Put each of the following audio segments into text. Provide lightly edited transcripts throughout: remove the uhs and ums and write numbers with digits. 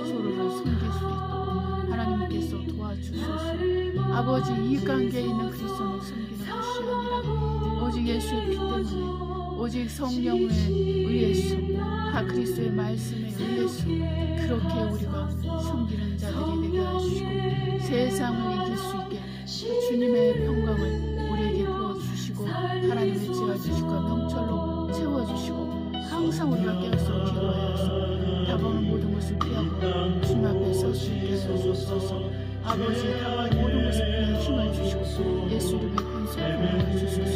서로를 섬길 수 있도록 하나님께서 도와주소서. 아버지, 이관계에 있는 그리스도를 섬기는 것이 아니라 오직 예수의 피 때문에, 오직 성령에 의해서, 그리스도의 말씀에 의해서 그렇게 우리가 섬기는 자들이 되게 하시고 세상을 이길 수 있게 주님의 평강을 우리에게 부어주시고 하나님의 지혜와 지식과 명철로 채워주시고 항상 우리가 깨어서 기도하여서 다가오는 모든 것을 피하고 주님 앞에 설 수 있게 해주소서. 아버지, 다가오는 모든 것을 피하여 힘을 주시고 예수 이름의 권세를 부어주소서.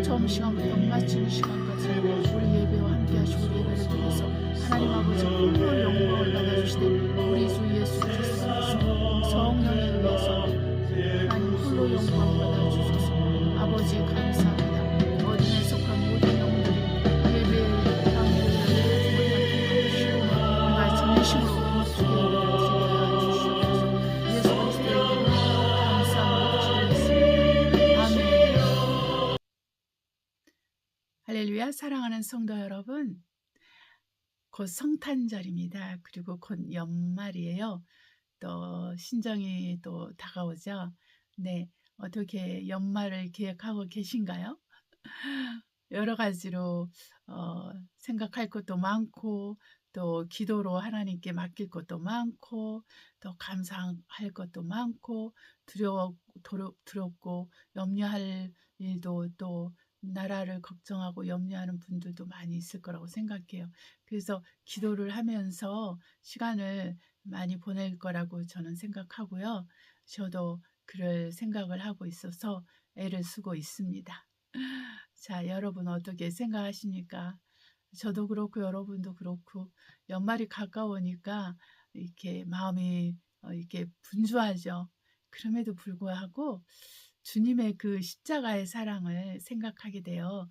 처음 시간부터 마치는 시간까지 우리 예배와 함께 하시고 예배를 통해서 하나님 아버지 홀로 영광을 받아주시되 우리 주 예수 그리스도 안에서 성령에 의해서 하나님 홀로 영광을 받아주소서. 아버지, 감사합니다. 어둠에 속한 모든 영들이 예배의 강의를 열어주시고 우리가 진심으로 주의 예배를 드리게 주시옵소서. 예수 그리스도의 이름으로 감사함을 드리겠습니다. 아멘. 할렐루야. 사랑하는 성도 여러분, 곧 성탄절입니다. 그리고 곧 연말이에요. 또 신정이 또 다가오죠. 네, 어떻게 연말을 계획하고 계신가요? 여러 가지로 생각할 것도 많고 또 기도로 하나님께 맡길 것도 많고 또 감사할 것도 많고 두렵고 염려할 일도 또 나라를 걱정하고 염려하는 분들도 많이 있을 거라고 생각해요. 그래서 기도를 하면서 시간을 많이 보낼 거라고 저는 생각하고요. 저도 그럴 생각을 하고 있어서 애를 쓰고 있습니다. 자, 여러분 어떻게 생각하십니까? 저도 그렇고 여러분도 그렇고 연말이 가까우니까 이렇게 마음이 이렇게 분주하죠. 그럼에도 불구하고 주님의 그 십자가의 사랑을 생각하게 돼요.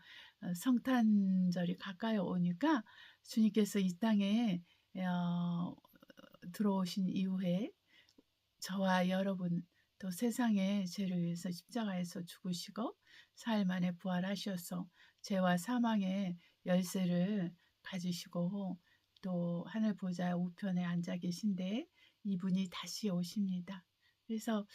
성탄절이 가까이 오니까 주님께서 이 땅에 들어오신 이후에 저와 여러분 또 세상의 죄를 위해서 십자가에서 죽으시고 사흘 만에 부활하셔서 죄와 사망의 열쇠를 가지시고 또 하늘 보좌 우편에 앉아 계신데 이분이 다시 오십니다. 그래서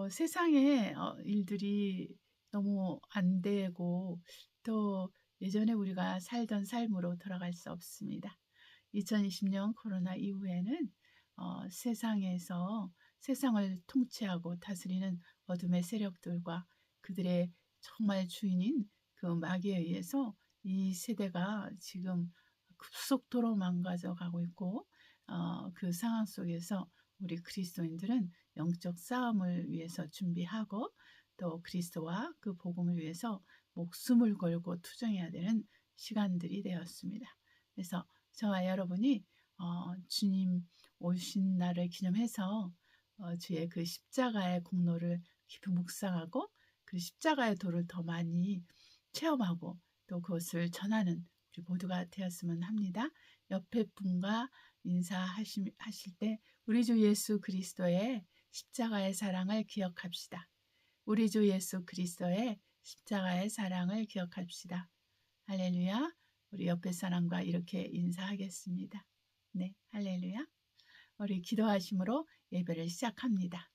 세상의 일들이 너무 안 되고 또 예전에 우리가 살던 삶으로 돌아갈 수 없습니다. 2020년 코로나 이후에는 세상에서 세상을 통치하고 다스리는 어둠의 세력들과 그들의 정말 주인인 그 마귀에 의해서 이 세대가 지금 급속도로 망가져 가고 있고 그 상황 속에서 우리 그리스도인들은 영적 싸움을 위해서 준비하고 또 그리스도와 그 복음을 위해서 목숨을 걸고 투쟁해야 되는 시간들이 되었습니다. 그래서 저와 여러분이 주님 오신 날을 기념해서 주의 그 십자가의 공로를 깊이 묵상하고 그 십자가의 도를 더 많이 체험하고 또 그것을 전하는 우리 모두가 되었으면 합니다. 옆에 분과 인사하실 때 우리 주 예수 그리스도의 십자가의 사랑을 기억합시다. 우리 주 예수 그리스도의 십자가의 사랑을 기억합시다. 할렐루야. 우리 옆에 사람과 이렇게 인사하겠습니다. 네, 할렐루야. 우리 기도하심으로 예배를 시작합니다.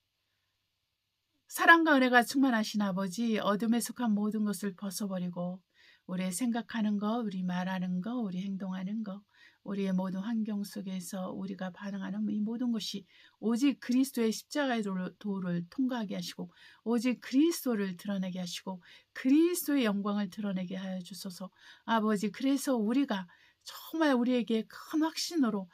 사랑과 은혜가 충만하신 아버지, 어둠에 속한 모든 것을 벗어버리고 우리 생각하는 거, 우리 말하는 거, 우리 행동하는 거, 우리의 모든 환경 속에서 우리가 반응하는 이 모든 것이 오직 그리스도의 십자가의 도를 통과하게 하시고 오직 그리스도를 드러내게 하시고 그리스도의 영광을 드러내게 하여 주소서. 아버지, 그래서 우리가 정말 우리에게 큰 확신으로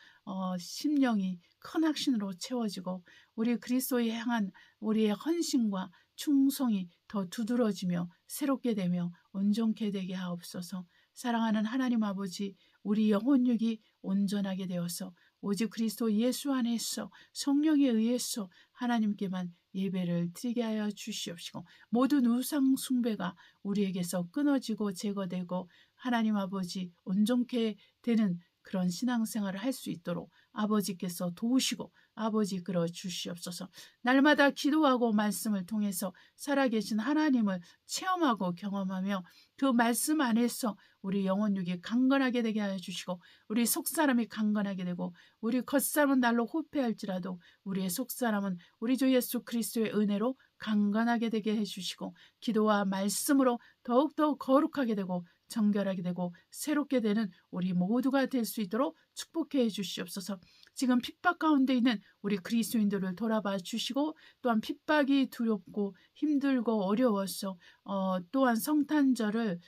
심령이 큰 확신으로 채워지고 우리 그리스도에 향한 우리의 헌신과 충성이 더 두드러지며 새롭게 되며 온전케 되게 하옵소서. 사랑하는 하나님 아버지, 우리 영혼육이 온전하게 되어서 오직 그리스도 예수 안에서 성령에 의해서 하나님께만 예배를 드리게 하여 주시옵시고 모든 우상 숭배가 우리에게서 끊어지고 제거되고 하나님 아버지 온전케 되는 그런 신앙생활을 할 수 있도록 아버지께서 도우시고 아버지 이끌어 주시옵소서. 날마다 기도하고 말씀을 통해서 살아계신 하나님을 체험하고 경험하며 그 말씀 안에서 우리 영혼육이 강건하게 되게 하여 주시고 우리 속사람이 강건하게 되고 우리 겉사람은 날로 후패할지라도 우리의 속사람은 우리 주 예수 그리스도의 은혜로 강건하게 되게 해주시고 기도와 말씀으로 더욱더 거룩하게 되고 정결하게 되고 새롭게 되는 우리 모두가 될 수 있도록 축복해 주시옵소서. 지금 핍박 가운데 있는 우리 그리스도인들을 돌아봐 주시고 또한 핍박이 두렵고 힘들고 어려워서 또한 성탄절을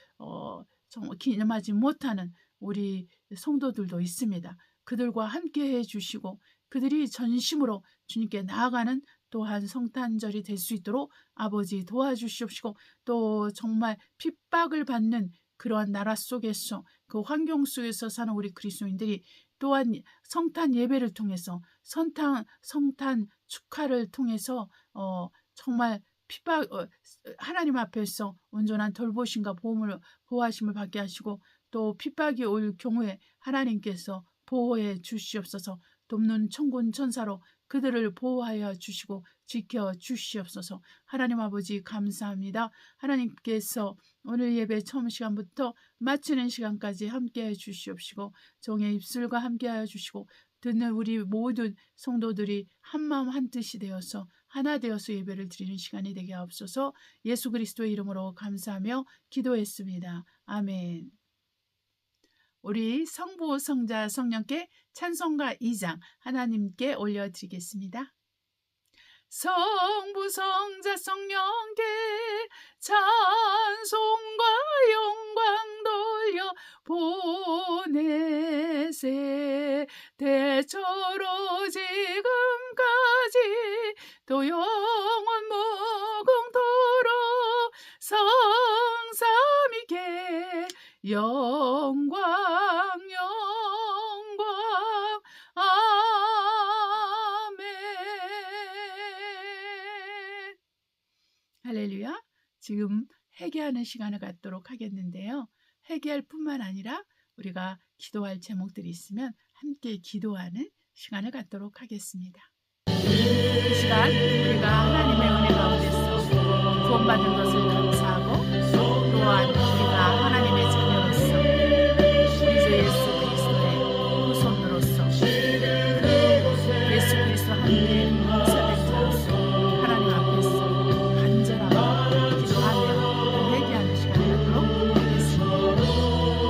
정말 기념하지 못하는 우리 성도들도 있습니다. 그들과 함께 해주시고 그들이 전심으로 주님께 나아가는 또한 성탄절이 될 수 있도록 아버지 도와주시옵시고 또 정말 핍박을 받는 그러한 나라 속에서 그 환경 속에서 사는 우리 그리스도인들이 또한 성탄 예배를 통해서 성탄 축하를 통해서 정말 하나님 앞에서 온전한 돌보심과 보호하심을 받게 하시고 또 핍박이 올 경우에 하나님께서 보호해 주시옵소서. 돕는 천군 천사로 그들을 보호하여 주시고 지켜 주시옵소서. 하나님 아버지 감사합니다. 하나님께서 오늘 예배 처음 시간부터 마치는 시간까지 함께해 주시옵시고 종의 입술과 함께하여 주시고 듣는 우리 모든 성도들이 한마음 한뜻이 되어서 하나 되어서 예배를 드리는 시간이 되게 하옵소서. 예수 그리스도의 이름으로 감사하며 기도했습니다. 아멘. 우리 성부, 성자, 성령께 찬송가 2장 하나님께 올려드리겠습니다. 성부, 성자, 성령께 찬송과 영광 돌려 보내세. 대처로 지금까지 또 영원 무궁토록 성삼위께 영광 아멘. 할렐루야. 지금 회개하는 시간을 갖도록 하겠는데요. 회개할 뿐만 아니라 우리가 기도할 제목들이 있으면 함께 기도하는 시간을 갖도록 하겠습니다. 이 시간 우리가 하나님의 은혜 가운데서 구원받은 것을 감사하고 또한 우리가 하나님의 자녀로서 우리 주 예수 그리스도의 후손으로서 그 예수 그리스도 함께 용서된 자로서 하나님 앞에서 간절하고 기도하며 회개하는 시간을 갖도록 하겠습니다.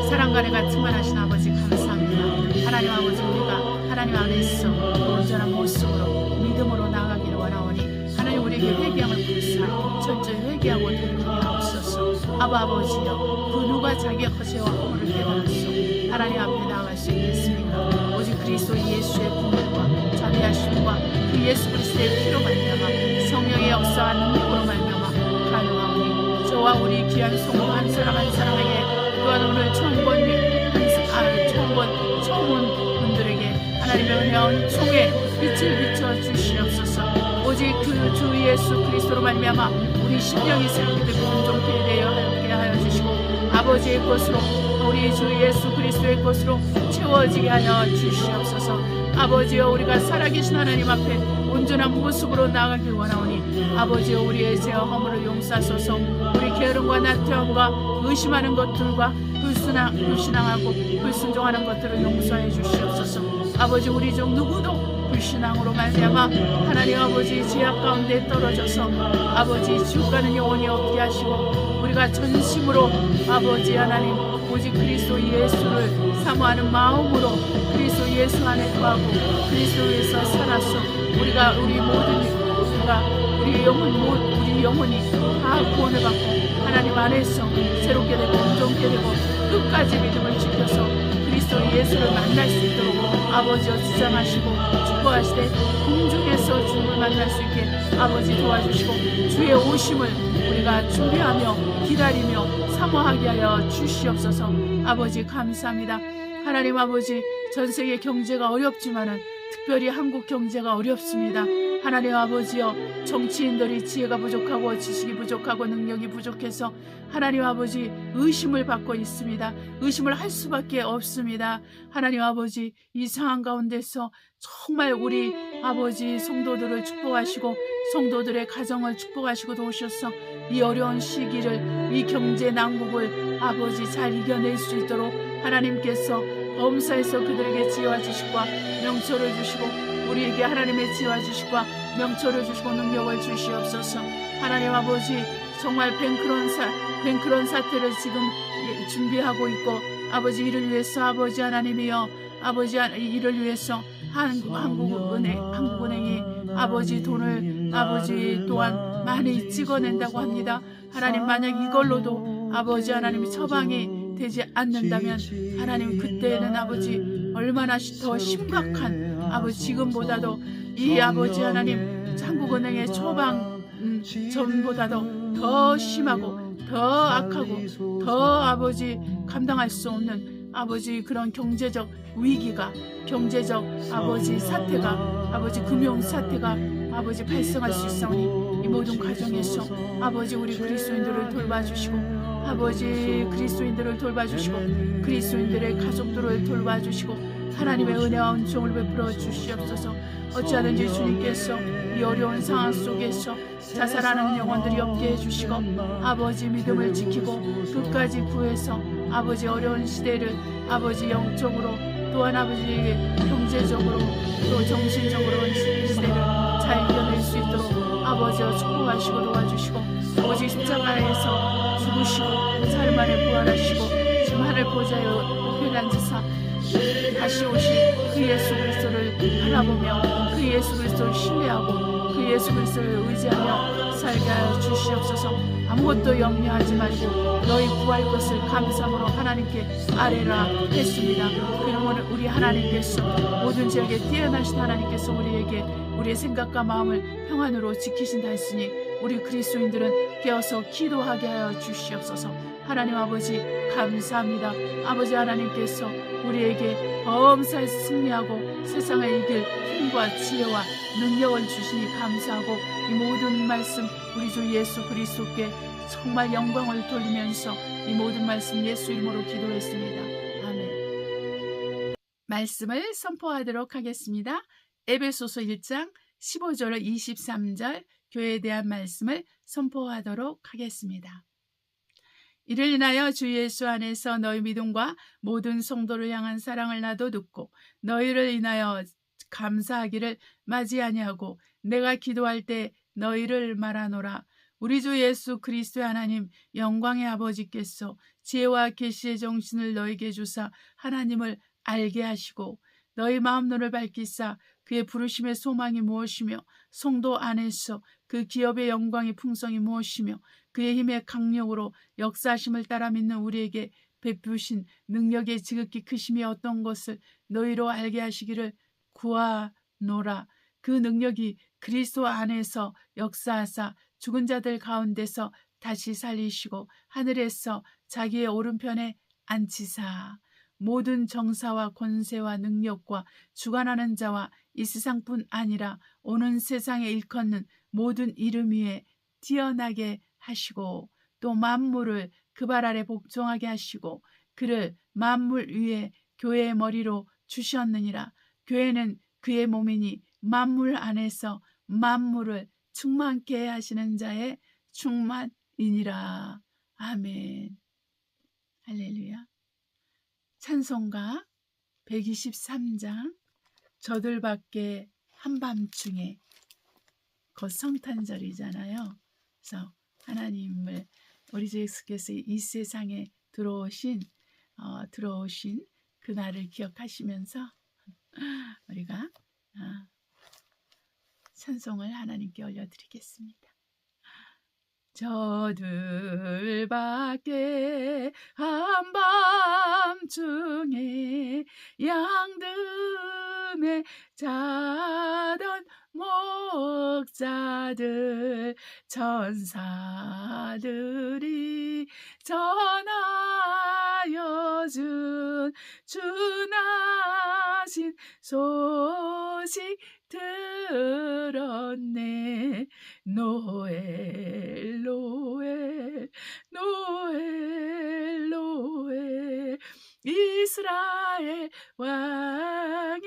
사랑과 은혜가 충만하신 아버지 감사합니다. 하나님 아버지 우리가 하나님 안에서 온전한 모습으로 믿음으로 나아가기를 원하오니 하나님 우리에게 회개함을 부르사 철저히 회개하고 돌이키게 하옵소서. 아버지여 그 누가 자기의 허세와 허물을 깨달았소. 하나님 앞에 나아갈 수 있겠습니까? 오직 그리스도 예수의 분별과 자비하심과 그 예수 그리스도의 피로 말미암아 성령의 역사와 능력으로 말미암아 가능하오니 저와 우리 귀한 성도 한 사람 한 사람에게 또한 오늘 처음 본 분들에게 하나님의 은혜와 총에 빛을 비춰 주시옵소서. 오직 그 주 예수 그리스도로 말미암아 우리 심령이 새롭게 되고 온전케 되어 하여 주시고 아버지의 것으로 우리 주 예수 그리스도의 것으로 채워지게 하여 주시옵소서. 아버지여 우리가 살아계신 하나님 앞에 온전한 모습으로 나아가길 원하오니 아버지여 우리의 죄와 허물을 용서하소서. 우리 게으름과 나태함과 의심하는 것들과 불신앙하고 불순종하는 것들을 용서해 주시옵소서. 아버지 우리 중 누구도 불신앙으로 말미암아 하나님 아버지 죄악 가운데 떨어져서 아버지 지옥 가는 영혼이 없게 하시고 우리가 전심으로 아버지 하나님 오직 그리스도 예수를 사모하는 마음으로 그리스도 예수 안에 거하고 그리스도에서 살아서 우리가 우리 영혼이 다 구원을 받고 하나님 안에서 새롭게 되고 온전케 되고 끝까지 믿음을 지켜서 그리스도 예수를 만날 수 있도록 아버지여 주장하시고 축복하시되 공중에서 주님을 만날 수 있게 아버지 도와주시고 주의 오심을 우리가 준비하며 기다리며 사모하게 하여 주시옵소서. 아버지 감사합니다. 하나님 아버지 전세계 경제가 어렵지만은 특별히 한국 경제가 어렵습니다. 하나님 아버지여, 정치인들이 지혜가 부족하고 지식이 부족하고 능력이 부족해서 하나님 아버지 의심을 받고 있습니다. 의심을 할 수밖에 없습니다. 하나님 아버지, 이 상황 가운데서 정말 우리 아버지 성도들을 축복하시고 성도들의 가정을 축복하시고 도우셔서 이 어려운 시기를, 이 경제 난국을 아버지 잘 이겨낼 수 있도록 하나님께서 범사에서 그들에게 지혜와 지식과 명철을 주시고 우리에게 하나님의 지혜와 지식과 명철을 주시고 능력을 주시옵소서. 하나님 아버지, 정말 뱅크런 사태를 지금 준비하고 있고 아버지 이를 위해서 아버지 하나님이여, 아버지 이를 위해서 한국은행이 아버지 돈을 아버지 또한 많이 찍어낸다고 합니다. 하나님, 만약 이걸로도 아버지 하나님이 처방이 되지 않는다면 하나님, 그때는 아버지 얼마나 더 심각한 아버지 지금보다도 이 아버지 하나님 한국은행의 처방 전보다도 더 심하고 더 악하고 더 아버지 감당할 수 없는 아버지 그런 경제적 위기가, 경제적 아버지 사태가, 아버지 금융 사태가 아버지 발생할 수 있사오니 이 모든 가정에서 아버지 우리 그리스도인들을 돌봐주시고 아버지 그리스도인들을 돌봐주시고 그리스도인들의 가족들을 돌봐주시고 하나님의 은혜와 은총을 베풀어 주시옵소서. 어찌하든지 주님께서 이 어려운 상황 속에서 자살하는 영혼들이 없게 해주시고 아버지 믿음을 지키고 끝까지 구해서 아버지 어려운 시대를 아버지 영적으로 또한 아버지 경제적으로 또 정신적으로 시대를 잘 이겨낼 수 있도록 아버지와 축복하시고 도와주시고 오직 십자가에서 죽으시고 사흘 만에 부활하시고 지금 하늘 보좌에 우편에 앉으사 다시 오신 그 예수 그리스도를 바라보며 그 예수 그리스도를 신뢰하고 그 예수 그리스도를 의지하며 살게 하여 주시옵소서. 아무것도 염려하지 말고 너희 구할 것을 감사함으로 하나님께 아뢰라 했습니다. 그러므로 우리 하나님께서 모든 지역에 뛰어나신 하나님께서 우리에게 우리의 생각과 마음을 평안으로 지키신다 했으니 우리 그리스도인들은 깨어서 기도하게 하여 주시옵소서. 하나님 아버지 감사합니다. 아버지 하나님께서 우리에게 범사에 승리하고 세상을 이길 힘과 지혜와 능력을 주시니 감사하고 이 모든 말씀 우리 주 예수 그리스도께 정말 영광을 돌리면서 이 모든 말씀 예수 이름으로 기도했습니다. 아멘. 말씀을 선포하도록 하겠습니다. 에베소서 1장 15절 23절 교회에 대한 말씀을 선포하도록 하겠습니다. 이를 인하여 주 예수 안에서 너희 믿음과 모든 성도를 향한 사랑을 나도 듣고 너희를 인하여 감사하기를 마지 아니하고 내가 기도할 때 너희를 말하노라. 우리 주 예수 그리스도의 하나님 영광의 아버지께서 지혜와 계시의 정신을 너희에게 주사 하나님을 알게 하시고 너희 마음 눈을 밝히사 그의 부르심의 소망이 무엇이며 성도 안에서 그 기업의 영광의 풍성이 무엇이며 그의 힘의 강력으로 역사하심을 따라 믿는 우리에게 베푸신 능력의 지극히 크심이 어떤 것을 너희로 알게 하시기를 구하노라. 그 능력이 그리스도 안에서 역사하사 죽은 자들 가운데서 다시 살리시고 하늘에서 자기의 오른편에 앉히사 모든 정사와 권세와 능력과 주관하는 자와 이 세상뿐 아니라 오는 세상에 일컫는 모든 이름 위에 뛰어나게 하시고 또 만물을 그 발 아래 복종하게 하시고 그를 만물 위에 교회의 머리로 주셨느니라. 교회는 그의 몸이니 만물 안에서 만물을 충만케 하시는 자의 충만이니라. 아멘. 할렐루야. 찬송가 123장 저들밖에 한밤중에 곧 성탄절이잖아요. 그래서 하나님을 우리 주 예수께서 이 세상에 들어오신 그날을 기억하시면서 우리가 찬송을 하나님께 올려드리겠습니다. 저들밖에 한밤중에 양듦에 자던 목자들 천사들이 전하여 준 주나신 소식 들었네. 노엘 노엘 노엘 노엘 이스라엘 왕이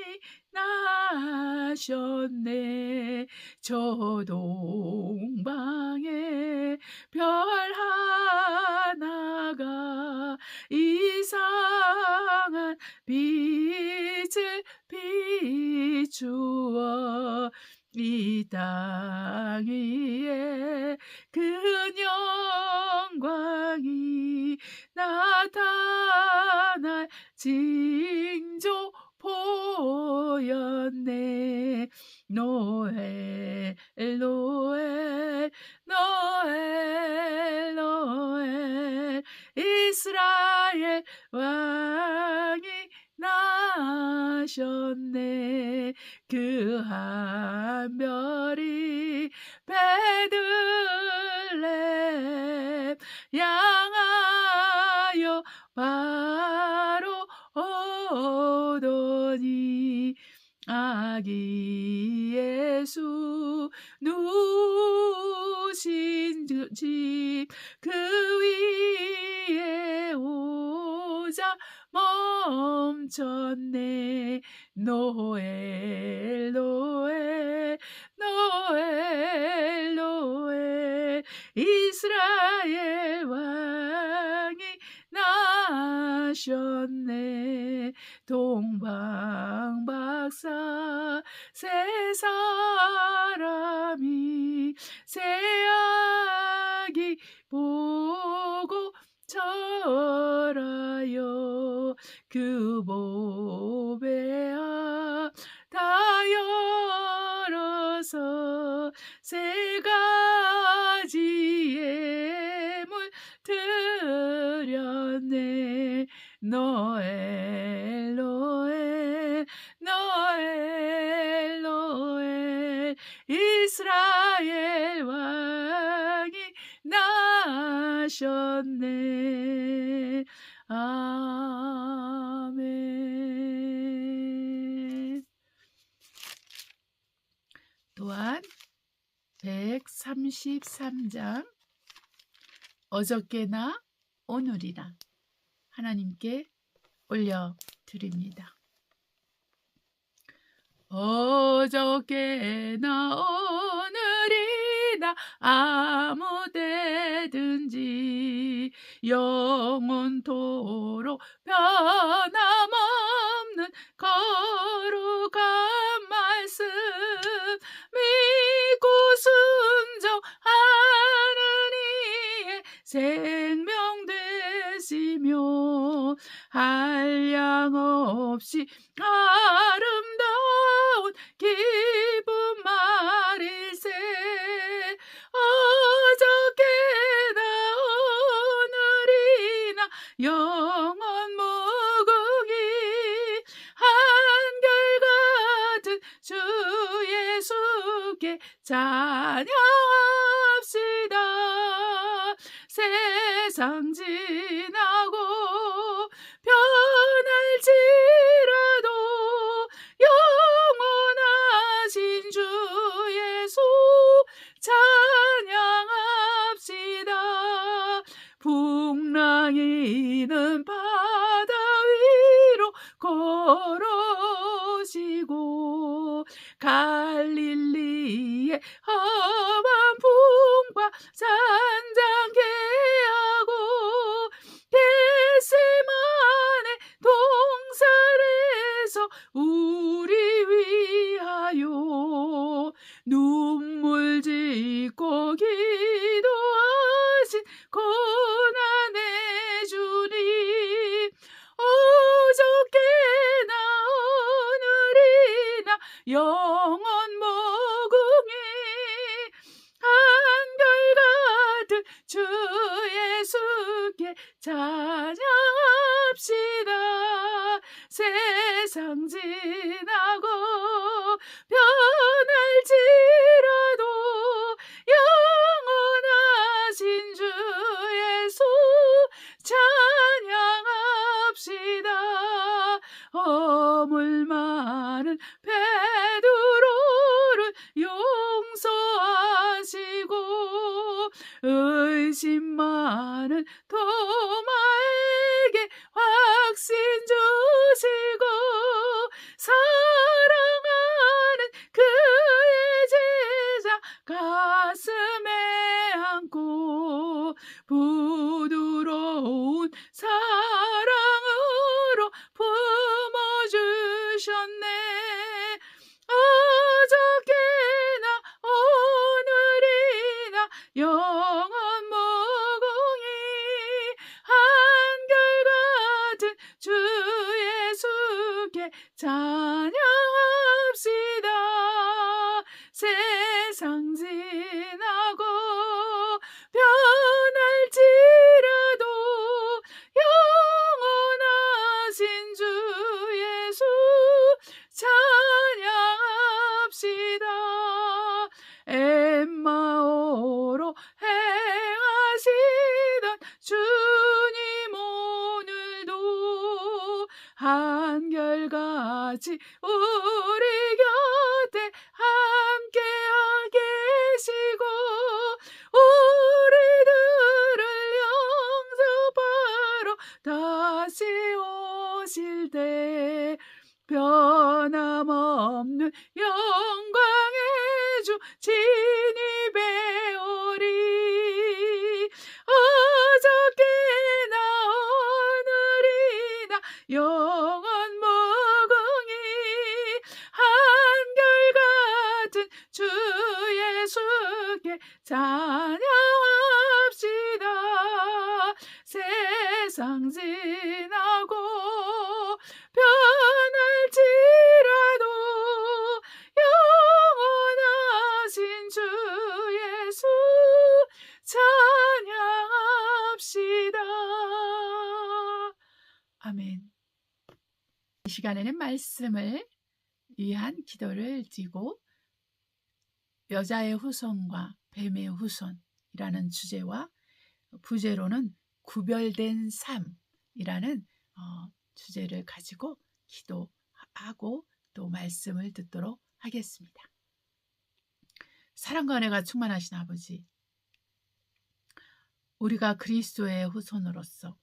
나셨네. 저 동방에 별 하나가 이상한 빛을 비추어 이 땅 위에 그 영광이 나타날 징조 보였네. 노엘 노엘 노엘 노엘 이스라엘 왕이 나셨네. 그 한 별이 베들레헴 향하여 바로 오더니 아기 예수 누우신 집 그 위에 오자 멈췄네. 노엘 노엘 노엘 노엘 이스라엘 왕이 나셨네. 동방박사 세 사람이 새 아기 보고 절하여 그 보배 앞 다 열어서 세 가지의 물 드렸네. 노엘 노엘 노엘 노엘 이스라엘 왕이 나셨네. 아멘. 또한 133장 어저께나 오늘이라 하나님께 올려드립니다. 어저께나 오늘이나 아무 때든지 영원토록 변함없는 거룩한 말씀 믿고 순종하는 이의 생명 되시며 한량없이 아름다운 기쁜 말일세. 어저께나 오늘이나 영원 무궁히 한결같은 주 예수께 찬양합시다. 세상 지나고 변할지라도 영원하신 주 예수 찬양합시다. 풍랑이는 바다 위로 걸어오시고 갈릴리의 험한 풍파 잔잔케 하고 겟세마네 동산에서 우리 위하여 눈물 짓고 기도하신 고난의 주님. 어저께나 오늘이나 영원 무궁히 한결같은 주 예수께 찬양합시다. 세상 지나고 변할지라도 영원하신 주 예수 찬양합시다. 허물 많은 베드로를 사랑하는 도마에게 확신 주시고 사랑하는 그의 제자 가슴에 안고 부드러운 사랑으로 품어주셨네. 어저께나 오늘이나 영원 무궁히 한결같은 주 예수께 찬양합시다. 세상 지나고 변할지라도 영원하신 주 예수 찬양합시다. 엠마오로 행하시던 주님 오늘도 한결같이 우리 곁에 함께하 계시고 우리들을 영접하러 다시 오실 때 변함없는 영광의 주 진입해오리. 어저께나 오늘이나 영원 무궁히 한결같은 주 예수께 찬양합시다. 세상 지나고 변할지라도 영원하신 주 예수 찬양합시다. 아멘. 이 시간에는 말씀을 위한 기도를 드리고 여자의 후손과 뱀의 후손이라는 주제와 부제로는 구별된 삶이라는 주제를 가지고 기도하고 또 말씀을 듣도록 하겠습니다. 사랑과 은혜가 충만하신 아버지, 우리가 그리스도의 후손으로서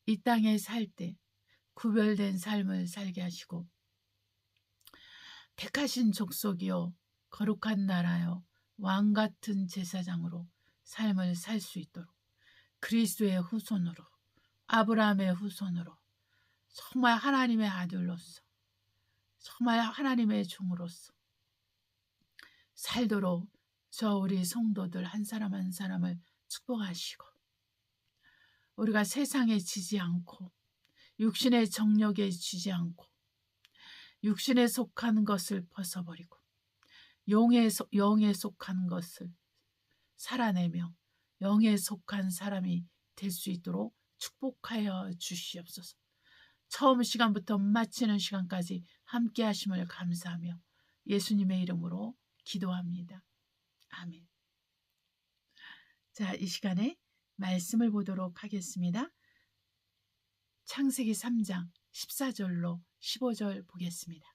이 땅에 살 때 구별된 삶을 살게 하시고 택하신 족속이요 거룩한 나라요 왕같은 제사장으로 삶을 살 수 있도록 그리스도의 후손으로 아브라함의 후손으로 정말 하나님의 아들로서 정말 하나님의 종으로서 살도록 저 우리 성도들 한 사람 한 사람을 축복하시고 우리가 세상에 지지 않고 육신의 정욕에 지지 않고 육신에 속한 것을 벗어버리고 영에 속한 것을 살아내며 영에 속한 사람이 될 수 있도록 축복하여 주시옵소서. 처음 시간부터 마치는 시간까지 함께 하심을 감사하며 예수님의 이름으로 기도합니다. 아멘. 자, 이 시간에 말씀을 보도록 하겠습니다. 창세기 3장 14절로 15절 보겠습니다.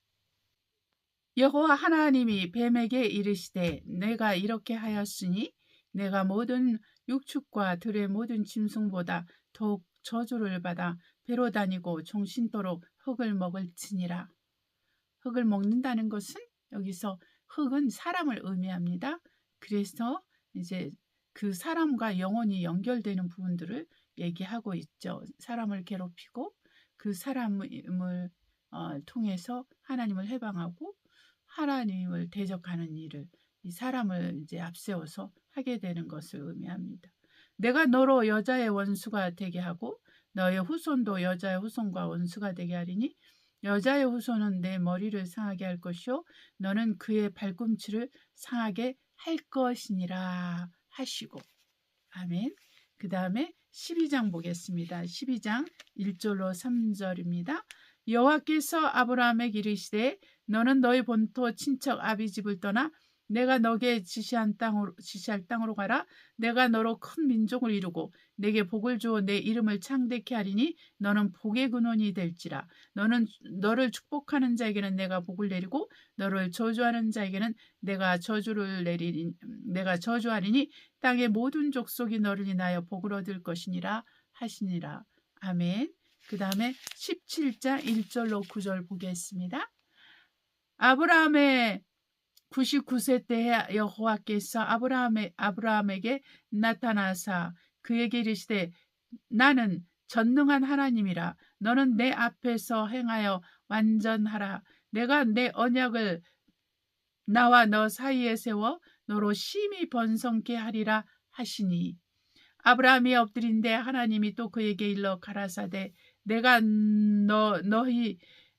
여호와 하나님이 뱀에게 이르시되 내가 이렇게 하였으니 내가 모든 육축과 들의 모든 짐승보다 더욱 저주를 받아 배로 다니고 종신토록 흙을 먹을지니라. 흙을 먹는다는 것은 여기서 흙은 사람을 의미합니다. 그래서 이제 그 사람과 영혼이 연결되는 부분들을 얘기하고 있죠. 사람을 괴롭히고 그 사람을 통해서 하나님을 해방하고 하나님을 대적하는 일을 이 사람을 이제 앞세워서 하게 되는 것을 의미합니다. 내가 너로 여자의 원수가 되게 하고 너의 후손도 여자의 후손과 원수가 되게 하리니 여자의 후손은 내 머리를 상하게 할 것이요 너는 그의 발꿈치를 상하게 할 것이니라 하시고. 아멘. 그 다음에 12장 보겠습니다. 12장 1절로 3절입니다. 여호와께서 아브라함에게 이르시되 너는 너희 본토 친척 아비 집을 떠나 내가 너게 지시할 땅으로 가라. 내가 너로 큰 민족을 이루고 내게 복을 주어 내 이름을 창대케 하리니 너는 복의 근원이 될지라. 너를 축복하는 자에게는 내가 복을 내리고 너를 저주하는 자에게는 내가 저주하리니 땅의 모든 족속이 너를 인하여 복을 얻을 것이니라 하시니라. 아멘. 그 다음에 17장 1절로 9절 보겠습니다. 아브라함의 99세 때에 여호와께서 아브라함에게 나타나사 그에게 이르시되 나는 전능한 하나님이라. 너는 내 앞에서 행하여 완전하라. 내가 내 언약을 나와 너 사이에 세워 너로 심히 번성케 하리라 하시니 아브라함이 엎드린데 하나님이 또 그에게 일러 가라사대 내가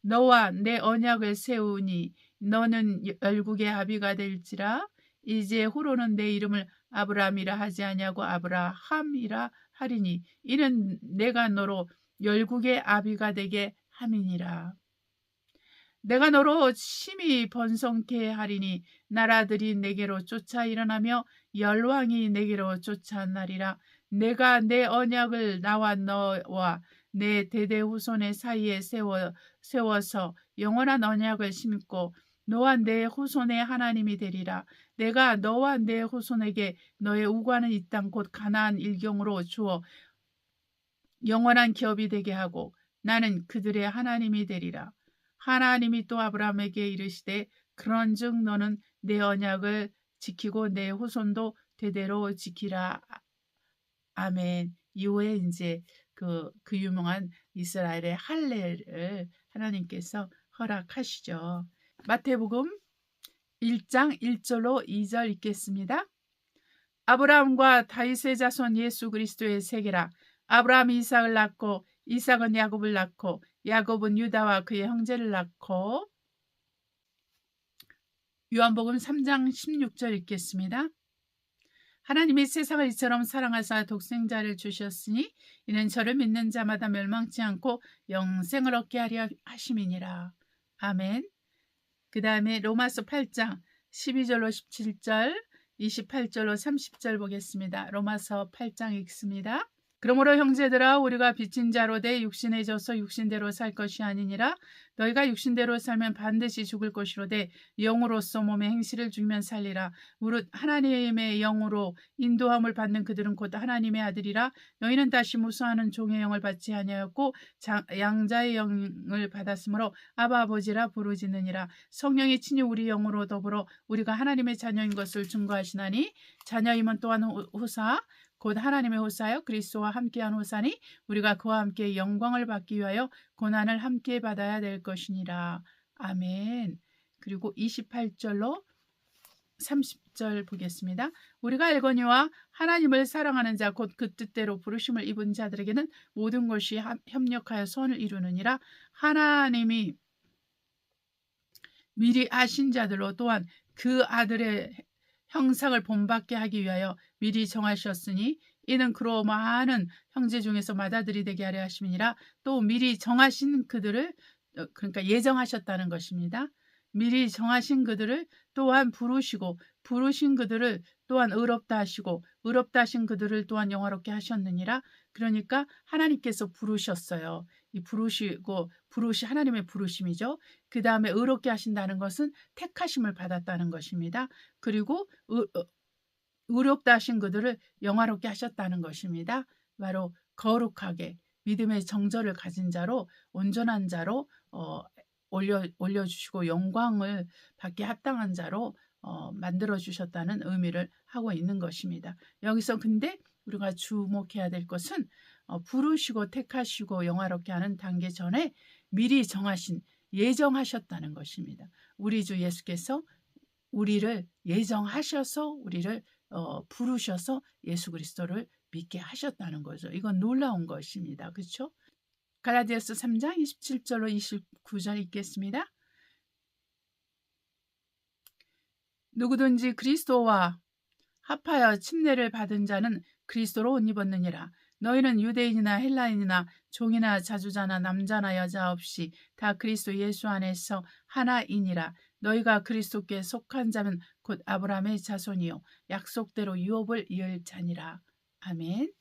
너와 내 언약을 세우니 너는 열국의 아비가 될지라. 이제 후로는 내 이름을 아브라함이라 하지 아니하고 아브라함이라 하리니 이는 내가 너로 열국의 아비가 되게 함이니라. 내가 너로 심히 번성케 하리니 나라들이 내게로 쫓아 일어나며 열왕이 내게로 쫓아나리라. 내가 내 언약을 나와 너와 내 대대 후손의 사이에 세워서 영원한 언약을 심고 너와 내 후손의 하나님이 되리라. 내가 너와 내 후손에게 너의 우고하는 이 땅 곧 가나안 일경으로 주어 영원한 기업이 되게 하고 나는 그들의 하나님이 되리라. 하나님이 또 아브라함에게 이르시되 그런즉 너는 내 언약을 지키고 내 후손도 대대로 지키라. 아멘. 이후에 이제 그 유명한 이스라엘의 할례를 하나님께서 허락하시죠. 마태복음 1장 1절로 2절 읽겠습니다. 아브라함과 다윗의 자손 예수 그리스도의 세계라. 아브라함이 이삭을 낳고 이삭은 야곱을 낳고 야곱은 유다와 그의 형제를 낳고 요한복음 3장 16절 읽겠습니다. 하나님이 세상을 이처럼 사랑하사 독생자를 주셨으니 이는 저를 믿는 자마다 멸망치 않고 영생을 얻게 하려 하심이니라. 아멘. 그 다음에 로마서 8장 12절로 17절 28절로 30절 보겠습니다. 로마서 8장 읽습니다. 그러므로 형제들아 우리가 빚진 자로 돼 육신에 져서 육신대로 살 것이 아니니라. 너희가 육신대로 살면 반드시 죽을 것이로되 영으로서 몸의 행실을 죽이면 살리라. 무릇 하나님의 영으로 인도함을 받는 그들은 곧 하나님의 아들이라. 너희는 다시 무수하는 종의 영을 받지 아니하였고 양자의 영을 받았으므로 아바 아버지라 부르짖느니라. 성령이 친히 우리 영으로 더불어 우리가 하나님의 자녀인 것을 증거하시나니 자녀임은 또한 후사 곧 하나님의 후사여 그리스도와 함께한 후사니 우리가 그와 함께 영광을 받기 위하여 고난을 함께 받아야 될 것이니라. 아멘. 그리고 28절로 30절 보겠습니다. 우리가 알거니와 하나님을 사랑하는 자 곧 그 뜻대로 부르심을 입은 자들에게는 모든 것이 협력하여 선을 이루느니라. 하나님이 미리 아신 자들로 또한 그 아들의 형상을 본받게 하기 위하여 미리 정하셨으니 이는 그로 많은 형제 중에서 맏아들이 되게 하려 하심이니라. 또 미리 정하신 그들을 그러니까 예정하셨다는 것입니다. 미리 정하신 그들을 또한 부르시고 부르신 그들을 또한 의롭다 하시고 의롭다 하신 그들을 또한 영화롭게 하셨느니라. 그러니까 하나님께서 부르셨어요. 이 하나님의 부르심이죠. 그 다음에 의롭게 하신다는 것은 택하심을 받았다는 것입니다. 그리고 의롭다 하신 그들을 영화롭게 하셨다는 것입니다. 바로 거룩하게 믿음의 정절을 가진 자로 온전한 자로 올려주시고 영광을 받기 합당한 자로 만들어주셨다는 의미를 하고 있는 것입니다. 여기서 근데 우리가 주목해야 될 것은 부르시고 택하시고 영화롭게 하는 단계 전에 미리 정하신 예정하셨다는 것입니다. 우리 주 예수께서 우리를 예정하셔서 우리를 부르셔서 예수 그리스도를 믿게 하셨다는 거죠. 이건 놀라운 것입니다. 그렇죠? 갈라디아서 3장 27절로 29절 읽겠습니다. 누구든지 그리스도와 합하여 침례를 받은 자는 그리스도로 옷 입었느니라. 너희는 유대인이나 헬라인이나 종이나 자주자나 남자나 여자 없이 다 그리스도 예수 안에서 하나이니라. 너희가 그리스도께 속한 자는 곧 아브라함의 자손이요 약속대로 유업을 이을 자니라. 아멘.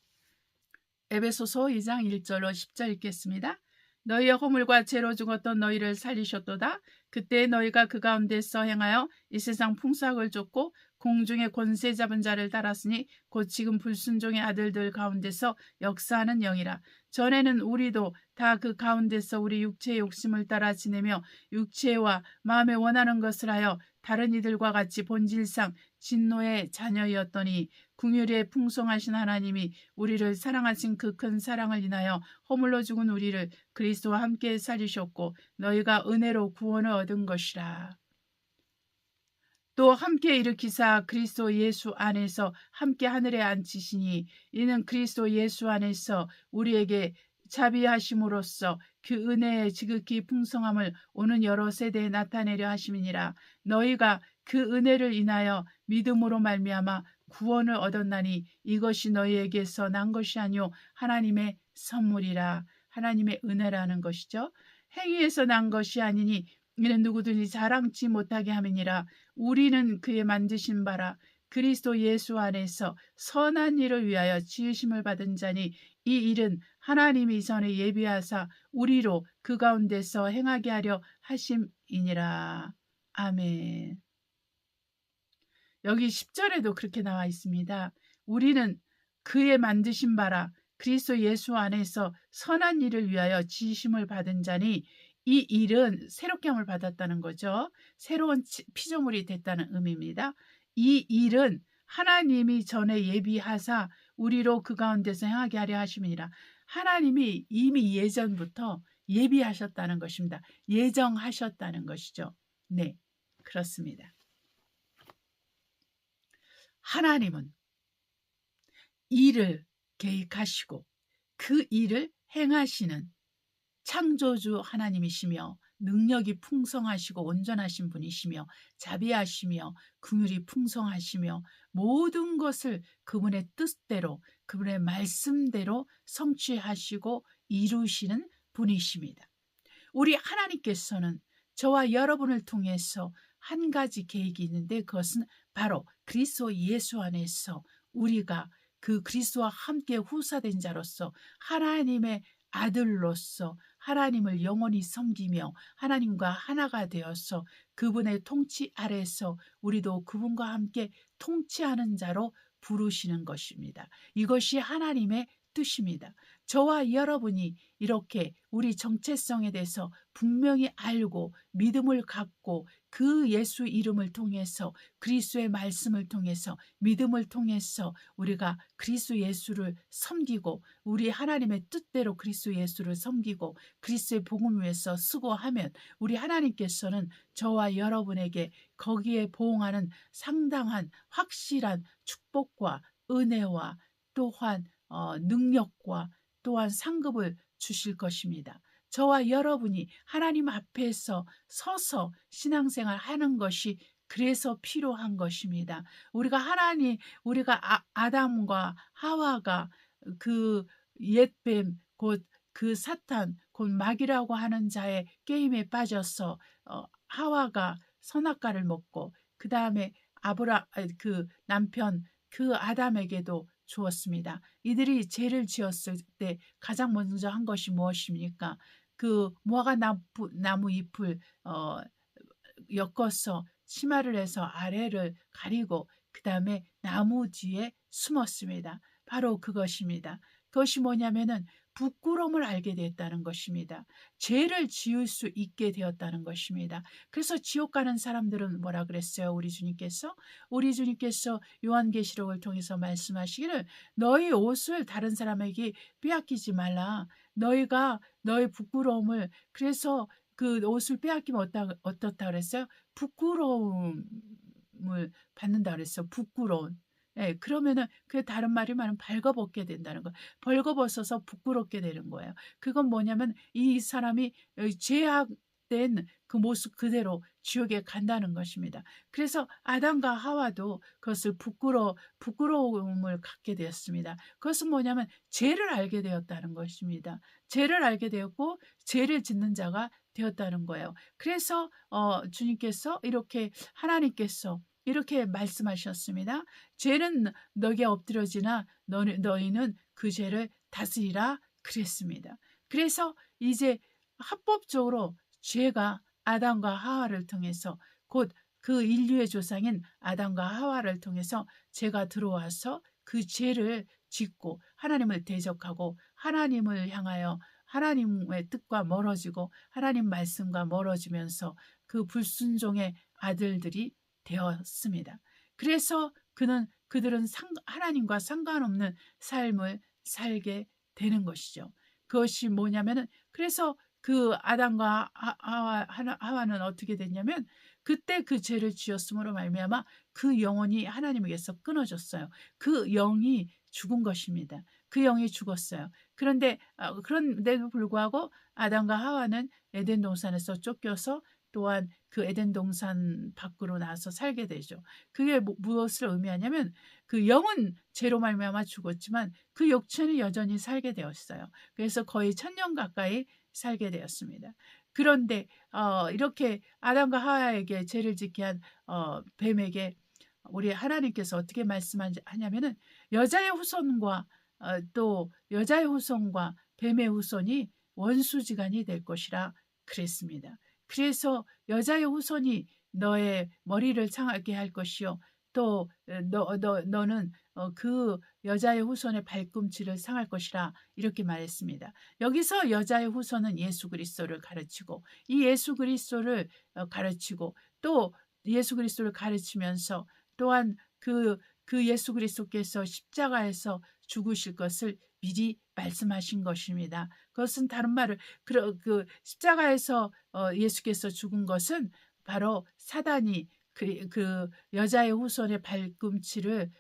에베소서 2장 1절로 10절 읽겠습니다. 너희의 허물과 죄로 죽었던 너희를 살리셨도다. 그때 너희가 그 가운데서 행하여 이 세상 풍속을 쫓고 공중의 권세 잡은 자를 따랐으니 곧 지금 불순종의 아들들 가운데서 역사하는 영이라. 전에는 우리도 다 그 가운데서 우리 육체의 욕심을 따라 지내며 육체와 마음에 원하는 것을 하여 다른 이들과 같이 본질상 진노의 자녀였더니 긍휼에 풍성하신 하나님이 우리를 사랑하신 그 큰 사랑을 인하여 허물로 죽은 우리를 그리스도와 함께 살리셨고 너희가 은혜로 구원을 얻은 것이라. 또 함께 일으키사 그리스도 예수 안에서 함께 하늘에 앉히시니 이는 그리스도 예수 안에서 우리에게 자비하심으로써 그 은혜의 지극히 풍성함을 오는 여러 세대에 나타내려 하심이니라. 너희가 그 은혜를 인하여 믿음으로 말미암아 구원을 얻었나니 이것이 너희에게서 난 것이 아니요 하나님의 선물이라. 하나님의 은혜라는 것이죠. 행위에서 난 것이 아니니 이는 누구든지 자랑치 못하게 함이니라. 우리는 그의 만드신 바라 그리스도 예수 안에서 선한 일을 위하여 지으심을 받은 자니 이 일은 하나님이 전에 예비하사 우리로 그 가운데서 행하게 하려 하심이니라. 아멘. 여기 10절에도 그렇게 나와 있습니다. 우리는 그의 만드신 바라 그리스도 예수 안에서 선한 일을 위하여 지으심을 받은 자니 이 일은 새롭게 함을 받았다는 거죠. 새로운 피조물이 됐다는 의미입니다. 이 일은 하나님이 전에 예비하사 우리로 그 가운데서 행하게 하려 하심이니라. 하나님이 이미 예전부터 예비하셨다는 것입니다. 예정하셨다는 것이죠. 네, 그렇습니다. 하나님은 일을 계획하시고 그 일을 행하시는 창조주 하나님이시며 능력이 풍성하시고 온전하신 분이시며 자비하시며 긍휼이 풍성하시며 모든 것을 그분의 뜻대로 그분의 말씀대로 성취하시고 이루시는 분이십니다. 우리 하나님께서는 저와 여러분을 통해서 한 가지 계획이 있는데 그것은 바로 그리스도 예수 안에서 우리가 그 그리스도와 함께 후사된 자로서 하나님의 아들로서 하나님을 영원히 섬기며 하나님과 하나가 되어서 그분의 통치 아래서 우리도 그분과 함께 통치하는 자로 부르시는 것입니다. 이것이 하나님의 뜻입니다. 저와 여러분이 이렇게 우리 정체성에 대해서 분명히 알고 믿음을 갖고 그 예수 이름을 통해서 그리스도의 말씀을 통해서 믿음을 통해서 우리가 그리스도 예수를 섬기고 우리 하나님의 뜻대로 그리스도 예수를 섬기고 그리스도의 복음 위에서 수고하면 우리 하나님께서는 저와 여러분에게 거기에 보응하는 상당한 확실한 축복과 은혜와 또한 능력과 또한 상급을 주실 것입니다. 저와 여러분이 하나님 앞에서 서서 신앙생활 하는 것이 그래서 필요한 것입니다. 우리가 아담과 하와가 그 옛뱀 곧 그 사탄 곧 마귀라고 하는 자의 게임에 빠져서 하와가 선악과를 먹고 그 다음에 그 남편 그 아담에게도 주었습니다. 이들이 죄를 지었을 때 가장 먼저 한 것이 무엇입니까? 그 무화과 나무 잎을 엮어서 치마를 해서 아래를 가리고 그 다음에 나무 뒤에 숨었습니다. 바로 그것입니다. 그것이 뭐냐면은 부끄러움을 알게 됐다는 것입니다. 죄를 지을 수 있게 되었다는 것입니다. 그래서 지옥 가는 사람들은 뭐라 그랬어요? 우리 주님께서 요한계시록을 통해서 말씀하시기를 너희 옷을 다른 사람에게 빼앗기지 말라. 너희가 너의 부끄러움을 그래서 그 옷을 빼앗기면 어떻다 그랬어요? 부끄러움을 받는다 그랬어요. 부끄러운. 예, 그러면은 그 다른 말이 말은 벌거벗게 된다는 거예요. 벌거벗어서 부끄럽게 되는 거예요. 그건 뭐냐면 이 사람이 죄악된 그 모습 그대로 지옥에 간다는 것입니다. 그래서 아담과 하와도 그것을 부끄러움을 갖게 되었습니다. 그것은 뭐냐면 죄를 알게 되었다는 것입니다. 죄를 알게 되었고 죄를 짓는 자가 되었다는 거예요. 그래서 주님께서 이렇게 하나님께서 이렇게 말씀하셨습니다. 죄는 너에게 엎드려지나 너희는 그 죄를 다스리라 그랬습니다. 그래서 이제 합법적으로 죄가 아담과 하와를 통해서 곧 그 인류의 조상인 아담과 하와를 통해서 죄가 들어와서 그 죄를 짓고 하나님을 대적하고 하나님을 향하여 하나님의 뜻과 멀어지고 하나님 말씀과 멀어지면서 그 불순종의 아들들이 되었습니다. 그래서 그들은 하나님과 상관없는 삶을 살게 되는 것이죠. 그것이 뭐냐면은 그래서 그 아담과 하와는 어떻게 됐냐면 그때 그 죄를 지었음으로 말미암아 그 영혼이 하나님에게서 끊어졌어요. 그 영이 죽은 것입니다. 그 영이 죽었어요. 그런데도 불구하고 아담과 하와는 에덴 동산에서 쫓겨서 또한 그 에덴 동산 밖으로 나와서 살게 되죠. 그게 무엇을 의미하냐면 그 영은 죄로 말미암아 죽었지만 그 육체는 여전히 살게 되었어요. 그래서 거의 1000년 가까이 살게 되었습니다. 그런데 이렇게 아담과 하와에게 죄를 짓게 한 뱀에게 우리 하나님께서 어떻게 말씀하냐면은 여자의 후손과 또 여자의 후손과 뱀의 후손이 원수지간이 될 것이라 그랬습니다. 그래서 여자의 후손이 너의 머리를 상하게 할 것이요 또 너는 그 여자의 후손의 발꿈치를 상할 것이라 이렇게 말했습니다. 여기서 여자의 후손은 예수 그리스도를 가르치고 이 예수 그리스도를 가르치고 또 예수 그리스도를 가르치면서 또한 그 예수 그리스도께서 십자가에서 죽으실 것을 미리 말씀하신 것입니다. 그것은 다른 말을 그 십자가에서 예수께서 죽은 것은 바로 사단이 그 여자의 후손의 발꿈치를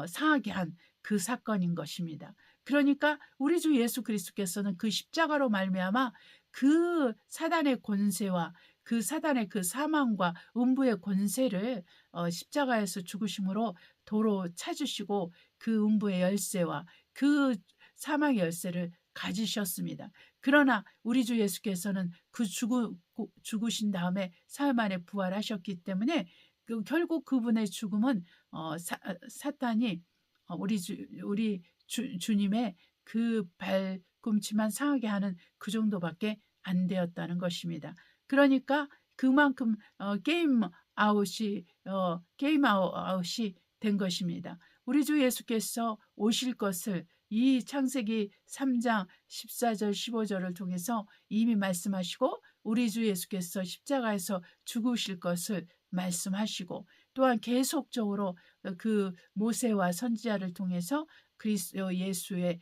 상하게 한 그 사건인 것입니다. 그러니까 우리 주 예수 그리스도께서는 그 십자가로 말미암아 그 사단의 권세와 그 사단의 그 사망과 음부의 권세를 십자가에서 죽으심으로 도로 찾으시고 그 음부의 열쇠와 그 사망의 열쇠를 가지셨습니다. 그러나 우리 주 예수께서는 그 죽으신 다음에 사흘 만에 부활하셨기 때문에 결국 그분의 죽음은 사탄이 우리 주님의 그 발꿈치만 상하게 하는 그 정도밖에 안 되었다는 것입니다. 그러니까 그만큼 게임 아웃이 된 것입니다. 우리 주 예수께서 오실 것을 이 창세기 3장 14절 15절을 통해서 이미 말씀하시고 우리 주 예수께서 십자가에서 죽으실 것을 말씀하시고 또한 계속적으로 그 모세와 선지자를 통해서 그리스도 예수에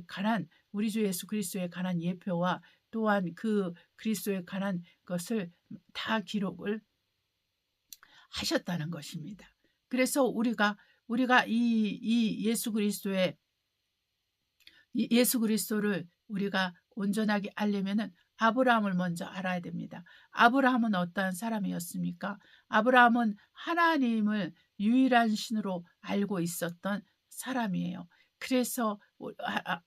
관한 우리 주 예수 그리스도에 관한 예표와 또한 그 그리스도에 관한 것을 다 기록을 하셨다는 것입니다. 그래서 우리가 이 예수 그리스도를 우리가 온전하게 알려면은 아브라함을 먼저 알아야 됩니다. 아브라함은 어떠한 사람이었습니까? 아브라함은 하나님을 유일한 신으로 알고 있었던 사람이에요. 그래서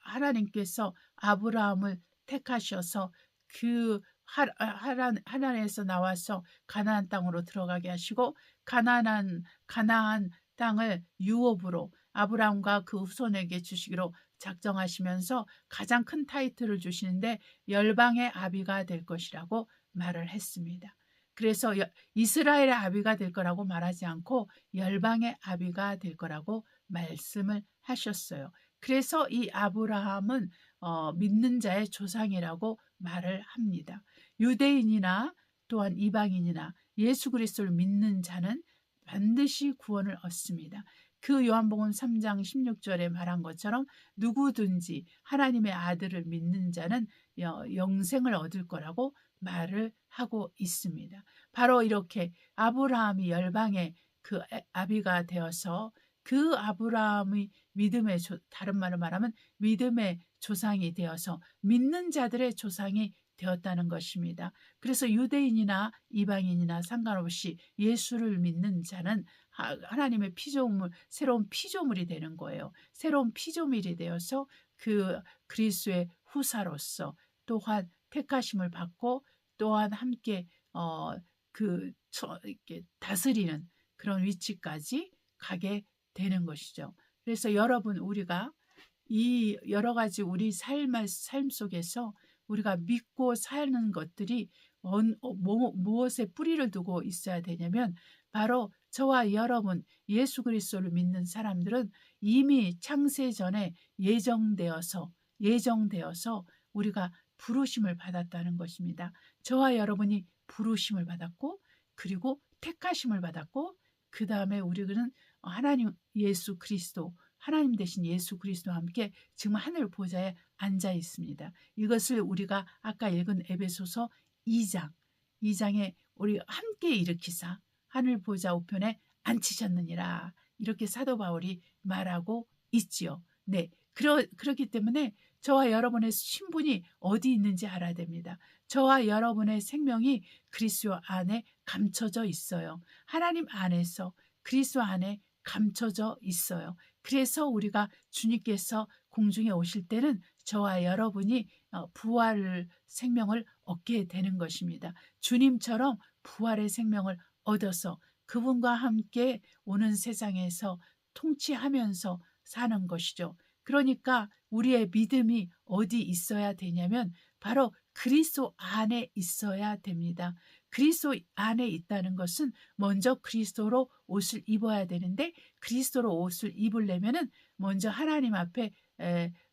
하나님께서 아브라함을 택하셔서 그 하란에서 나와서 가나안 땅으로 들어가게 하시고 가나안 땅을 유업으로 아브라함과 그 후손에게 주시기로 작정하시면서 가장 큰 타이틀을 주시는데 열방의 아비가 될 것이라고 말을 했습니다. 그래서 이스라엘의 아비가 될 거라고 말하지 않고 열방의 아비가 될 거라고 말씀을 하셨어요. 그래서 이 아브라함은 믿는 자의 조상이라고 말을 합니다. 유대인이나 또한 이방인이나 예수 그리스도를 믿는 자는 반드시 구원을 얻습니다. 그 요한복음 3장 16절에 말한 것처럼 누구든지 하나님의 아들을 믿는 자는 영생을 얻을 거라고 말을 하고 있습니다. 바로 이렇게 아브라함이 열방의 그 아비가 되어서 그 아브라함이 다른 말로 말하면 믿음의 조상이 되어서 믿는 자들의 조상이 되었다는 것입니다. 그래서 유대인이나 이방인이나 상관없이 예수를 믿는 자는 하나님의 새로운 피조물이 되는 거예요. 새로운 피조물이 되어서 그 그리스도의 후사로서 또한 택하심을 받고 또한 함께 이렇게 다스리는 그런 위치까지 가게 되는 것이죠. 그래서 여러분, 우리가 이 여러 가지 우리 삶 속에서 우리가 믿고 사는 것들이 무엇에 뿌리를 두고 있어야 되냐면, 바로 저와 여러분 예수 그리스도를 믿는 사람들은 이미 창세 전에 예정되어서 우리가 부르심을 받았다는 것입니다. 저와 여러분이 부르심을 받았고, 그리고 택하심을 받았고, 그 다음에 우리는 하나님 대신 예수 그리스도와 함께 지금 하늘 보좌에 앉아 있습니다. 이것을 우리가 아까 읽은 에베소서 2장에 우리 함께 일으키사 하늘 보좌 우편에 앉히셨느니라, 이렇게 사도 바울이 말하고 있지요. 네, 그렇기 때문에 저와 여러분의 신분이 어디 있는지 알아야 됩니다. 저와 여러분의 생명이 그리스도 안에 감춰져 있어요. 하나님 안에서 그리스도 안에 감춰져 있어요. 그래서 우리가 주님께서 공중에 오실 때는 저와 여러분이 부활 생명을 얻게 되는 것입니다. 주님처럼 부활의 생명을 얻어서 그분과 함께 오는 세상에서 통치하면서 사는 것이죠. 그러니까 우리의 믿음이 어디 있어야 되냐면 바로 그리스도 안에 있어야 됩니다. 그리스도 안에 있다는 것은 먼저 그리스도로 옷을 입어야 되는데, 그리스도로 옷을 입으려면은 먼저 하나님 앞에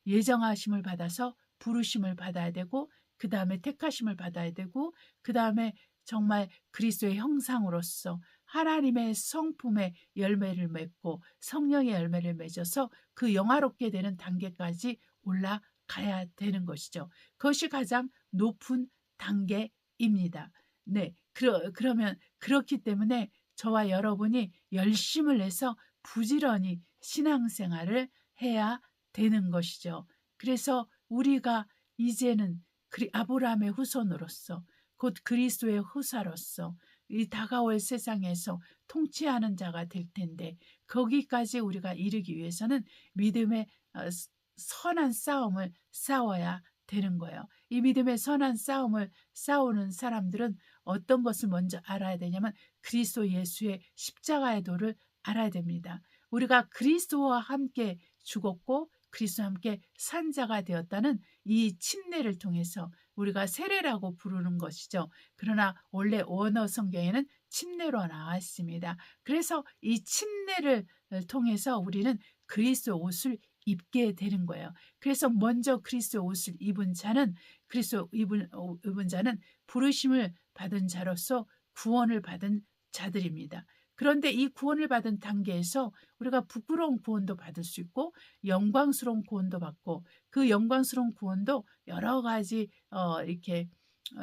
예정하심을 받아서 부르심을 받아야 되고, 그 다음에 택하심을 받아야 되고, 그 다음에 정말 그리스도의 형상으로서 하나님의 성품의 열매를 맺고 성령의 열매를 맺어서 그 영화롭게 되는 단계까지 올라가야 되는 것이죠. 그것이 가장 높은 단계입니다. 네, 그러면 그렇기 때문에 저와 여러분이 열심을 내서 부지런히 신앙생활을 해야 되는 것이죠. 그래서 우리가 이제는 아브라함의 후손으로서, 곧 그리스도의 후사로서 이 다가올 세상에서 통치하는 자가 될 텐데, 거기까지 우리가 이르기 위해서는 믿음의 선한 싸움을 싸워야 되는 거예요. 이 믿음의 선한 싸움을 싸우는 사람들은 어떤 것을 먼저 알아야 되냐면 그리스도 예수의 십자가의 도를 알아야 됩니다. 우리가 그리스도와 함께 죽었고 그리스도와 함께 산 자가 되었다는 이 침례를 통해서 우리가 세례라고 부르는 것이죠. 그러나 원래 원어 성경에는 침례로 나와 있습니다. 그래서 이 침례를 통해서 우리는 그리스도 옷을 입게 되는 거예요. 그래서 먼저 그리스도 옷을 입은 자는 부르심을 받은 자로서 구원을 받은 자들입니다. 그런데 이 구원을 받은 단계에서 우리가 부끄러운 구원도 받을 수 있고 영광스러운 구원도 받고, 그 영광스러운 구원도 여러 가지 이렇게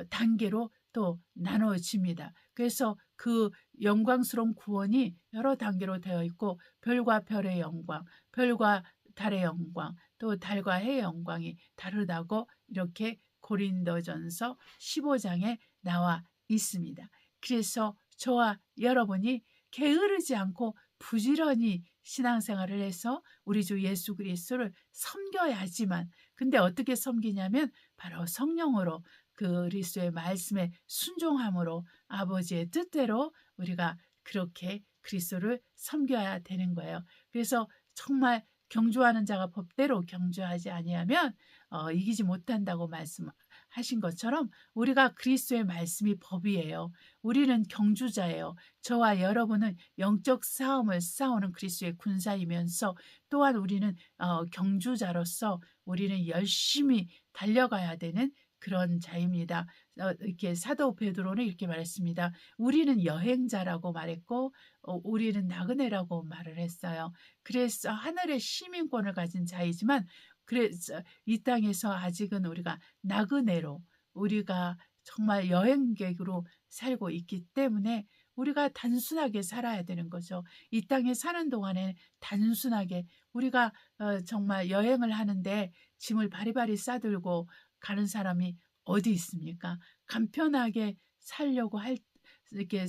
단계로 또 나눠집니다. 그래서 그 영광스러운 구원이 여러 단계로 되어 있고, 별과 별의 영광, 별과 달의 영광, 또 달과 해의 영광이 다르다고 이렇게 고린도전서 15장에 나와 있습니다. 그래서 저와 여러분이 게으르지 않고 부지런히 신앙생활을 해서 우리 주 예수 그리스도를 섬겨야지만, 근데 어떻게 섬기냐면 바로 성령으로 그리스도의 말씀에 순종함으로 아버지의 뜻대로 우리가 그렇게 그리스도를 섬겨야 되는 거예요. 그래서 정말 경주하는 자가 법대로 경주하지 아니하면 이기지 못한다고 말씀하신 것처럼 우리가 그리스도의 말씀이 법이에요. 우리는 경주자예요. 저와 여러분은 영적 싸움을 싸우는 그리스도의 군사이면서 또한 우리는 경주자로서 우리는 열심히 달려가야 되는 그런 자입니다. 이렇게 사도 베드로는 이렇게 말했습니다. 우리는 여행자라고 말했고 우리는 나그네라고 말을 했어요. 그래서 하늘의 시민권을 가진 자이지만, 그래서 이 땅에서 아직은 우리가 나그네로, 우리가 정말 여행객으로 살고 있기 때문에 우리가 단순하게 살아야 되는 거죠. 이 땅에 사는 동안에 단순하게 우리가 정말 여행을 하는데 짐을 바리바리 싸들고 가는 사람이 어디 있습니까? 간편하게 살려고 이렇게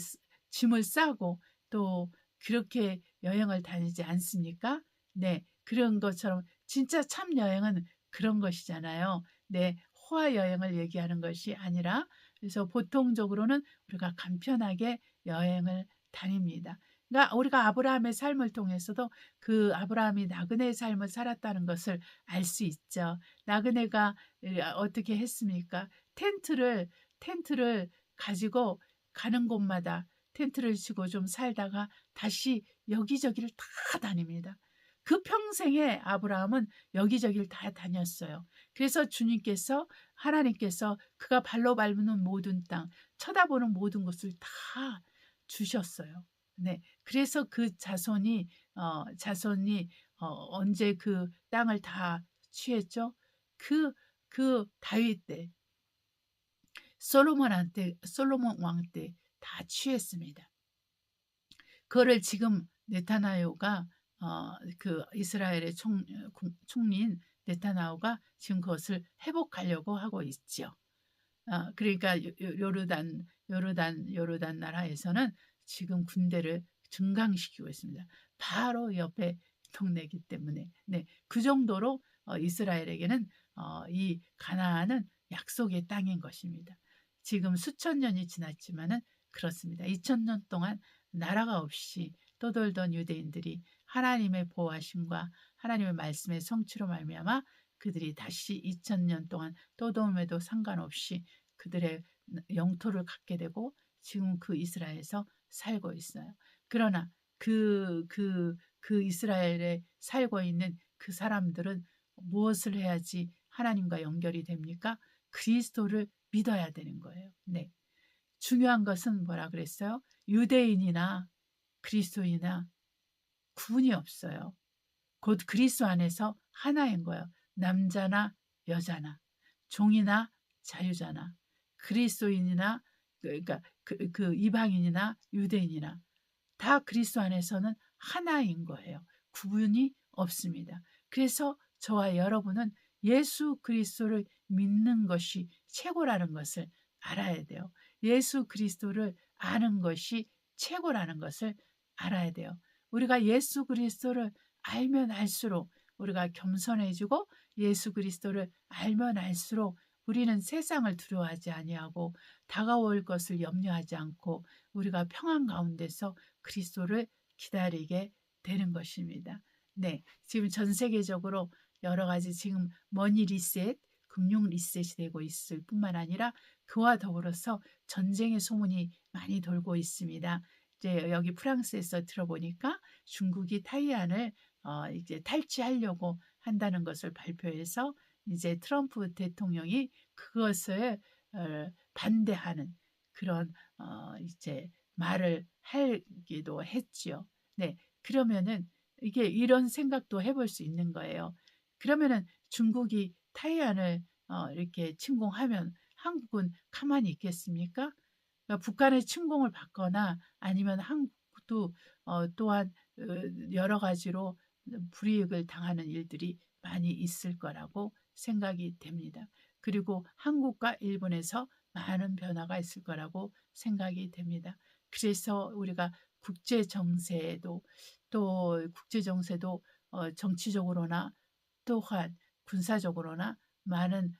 짐을 싸고 또 그렇게 여행을 다니지 않습니까? 네, 그런 것처럼 진짜 참 여행은 그런 것이잖아요. 네, 호화 여행을 얘기하는 것이 아니라 그래서 보통적으로는 우리가 간편하게 여행을 다닙니다. 그러니까 우리가 아브라함의 삶을 통해서도 그 아브라함이 나그네의 삶을 살았다는 것을 알 수 있죠. 나그네가 어떻게 했습니까? 텐트를 가지고 가는 곳마다 텐트를 치고 좀 살다가 다시 여기저기를 다 다닙니다. 그 평생에 아브라함은 여기저기를 다 다녔어요. 그래서 하나님께서 그가 발로 밟는 모든 땅, 쳐다보는 모든 것을 다 주셨어요. 네. 그래서 그 자손이 언제 그 땅을 다 취했죠? 그 다윗 때, 솔로몬 왕 때 다 취했습니다. 그거를 지금 네타냐후가 그 이스라엘의 총리인 네타냐후가 지금 그것을 회복하려고 하고 있죠. 그러니까 요르단 나라에서는 지금 군대를 증강시키고 있습니다. 바로 옆에 동네이기 때문에 그 정도로 이스라엘에게는 이 가나안은 약속의 땅인 것입니다. 지금 수천 년이 지났지만은 그렇습니다. 2000년 동안 나라가 없이 떠돌던 유대인들이 하나님의 보호하심과 하나님의 말씀의 성취로 말미암아 그들이 다시 2000년 동안 떠돌음에도 상관없이 그들의 영토를 갖게 되고 지금 그 이스라엘에서 살고 있어요. 그러나 그 이스라엘에 살고 있는 그 사람들은 무엇을 해야지 하나님과 연결이 됩니까? 그리스도를 믿어야 되는 거예요. 네. 중요한 것은 뭐라 그랬어요? 유대인이나 그리스도인이나 구분이 없어요. 곧 그리스도 안에서 하나인 거예요. 남자나 여자나 종이나 자유자나 그리스도인이나 그러니까 그 이방인이나 유대인이나 다 그리스도 안에서는 하나인 거예요. 구분이 없습니다. 그래서 저와 여러분은 예수 그리스도를 믿는 것이 최고라는 것을 알아야 돼요. 예수 그리스도를 아는 것이 최고라는 것을 알아야 돼요. 우리가 예수 그리스도를 알면 알수록 우리가 겸손해지고 예수 그리스도를 알면 알수록 우리는 세상을 두려워하지 아니하고 다가올 것을 염려하지 않고 우리가 평안 가운데서 그리스도를 기다리게 되는 것입니다. 네, 지금 전 세계적으로 여러 가지 지금 머니 리셋, 금융 리셋이 되고 있을 뿐만 아니라 그와 더불어서 전쟁의 소문이 많이 돌고 있습니다. 이제 여기 프랑스에서 들어보니까 중국이 타이완을 이제 탈취하려고 한다는 것을 발표해서 이제 트럼프 대통령이 그것을 반대하는 그런 이제 말을 하기도 했지요. 네, 그러면은 이게 이런 생각도 해볼 수 있는 거예요. 그러면은 중국이 타이완을 이렇게 침공하면 한국은 가만히 있겠습니까? 그러니까 북한의 침공을 받거나 아니면 한국도 또한 여러 가지로 불이익을 당하는 일들이 많이 있을 거라고 생각이 됩니다. 그리고 한국과 일본에서 많은 변화가 있을 거라고 생각이 됩니다. 그래서 우리가 국제 정세도 정치적으로나 또한 군사적으로나 많은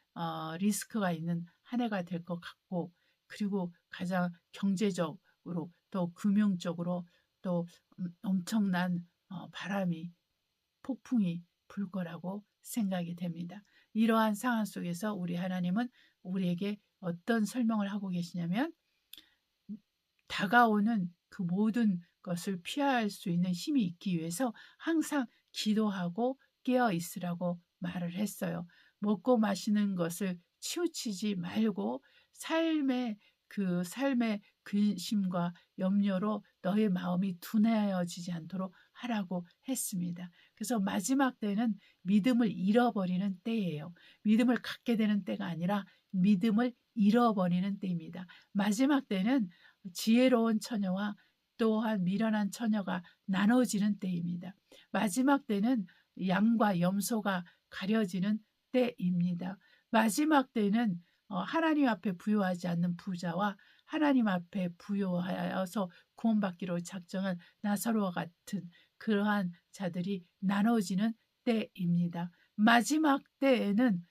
리스크가 있는 한 해가 될 것 같고 그리고 가장 경제적으로 또 금융적으로 또 엄청난 바람이 폭풍이 불 거라고 생각이 됩니다. 이러한 상황 속에서 우리 하나님은 우리에게 어떤 설명을 하고 계시냐면 다가오는 그 모든 것을 피할 수 있는 힘이 있기 위해서 항상 기도하고 깨어 있으라고 말을 했어요. 먹고 마시는 것을 치우치지 말고 삶의 근심과 염려로 너의 마음이 둔하여지지 않도록 하라고 했습니다. 그래서 마지막 때는 믿음을 잃어버리는 때예요. 믿음을 갖게 되는 때가 아니라 믿음을 잃어버리는 때입니다. 마지막 때는 지혜로운 처녀와 또한 미련한 처녀가 나눠지는 때입니다. 마지막 때는 양과 염소가 가려지는 때입니다. 마지막 때는 하나님 앞에 부요하지 않는 부자와 하나님 앞에 부요하여서 구원받기로 작정한 나사로와 같은 그러한 자들이 나눠지는 때입니다. 마지막 때에는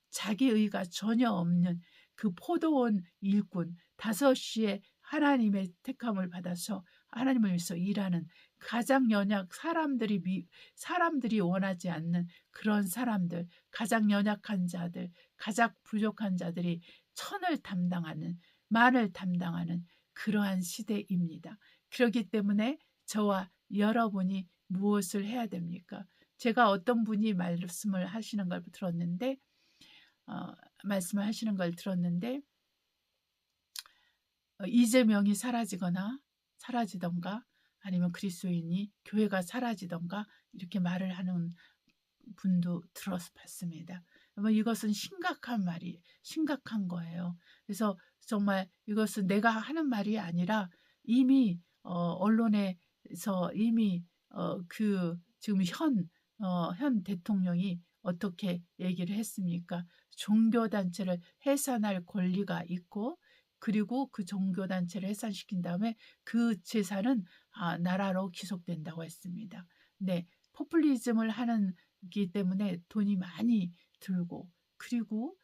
자기 의가 전혀 없는 그 포도원 일꾼 5시에 하나님의 택함을 받아서 하나님을 위해서 일하는 가장 연약 사람들이 원하지 않는 그런 사람들, 가장 연약한 자들, 가장 부족한 자들이 천을 담당하는 만을 담당하는 그러한 시대입니다. 그렇기 때문에 저와 여러분이 무엇을 해야 됩니까? 제가 어떤 분이 말씀을 하시는 걸 들었는데 이재명이 사라지던가 아니면 그리스도인이 교회가 사라지던가 이렇게 말을 하는 분도 들어봤습니다. 이것은 심각한 거예요. 그래서 정말 이것은 내가 하는 말이 아니라 이미 언론에서 이미 지금 현 대통령이 어떻게 얘기를 했습니까? 종교단체를 해산할 권리가 있고 그리고 그 종교단체를 해산시킨 다음에 그 재산은 나라로 귀속된다고 했습니다. 네, 포퓰리즘을 하기 때문에 돈이 많이 들고 그리고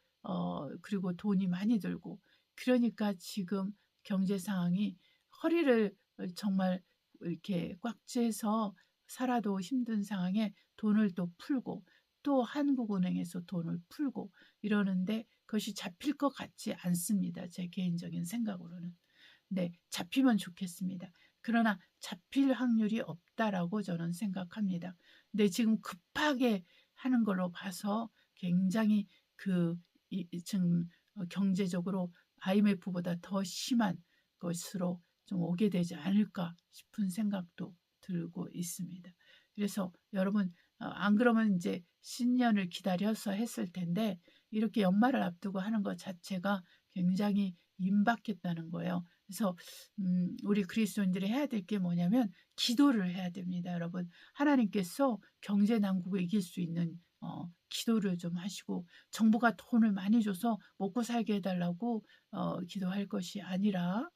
돈이 많이 들고 그러니까 지금 경제 상황이 허리를 정말 이렇게 꽉 쥐어서 살아도 힘든 상황에 돈을 또 풀고 또 한국은행에서 돈을 풀고 이러는데 그것이 잡힐 것 같지 않습니다. 제 개인적인 생각으로는. 네, 잡히면 좋겠습니다. 그러나 잡힐 확률이 없다라고 저는 생각합니다. 근데 지금 급하게 하는 걸로 봐서 굉장히 지금 경제적으로 IMF보다 더 심한 것으로 좀 오게 되지 않을까 싶은 생각도 들고 있습니다. 그래서 여러분 안 그러면 이제 신년을 기다려서 했을 텐데 이렇게 연말을 앞두고 하는 것 자체가 굉장히 임박했다는 거예요. 그래서 우리 그리스도인들이 해야 될 게 뭐냐면 기도를 해야 됩니다. 여러분 하나님께서 경제 난국을 이길 수 있는 기도를 좀 하시고 정부가 돈을 많이 줘서 먹고 살게 해달라고 기도할 것이 아니라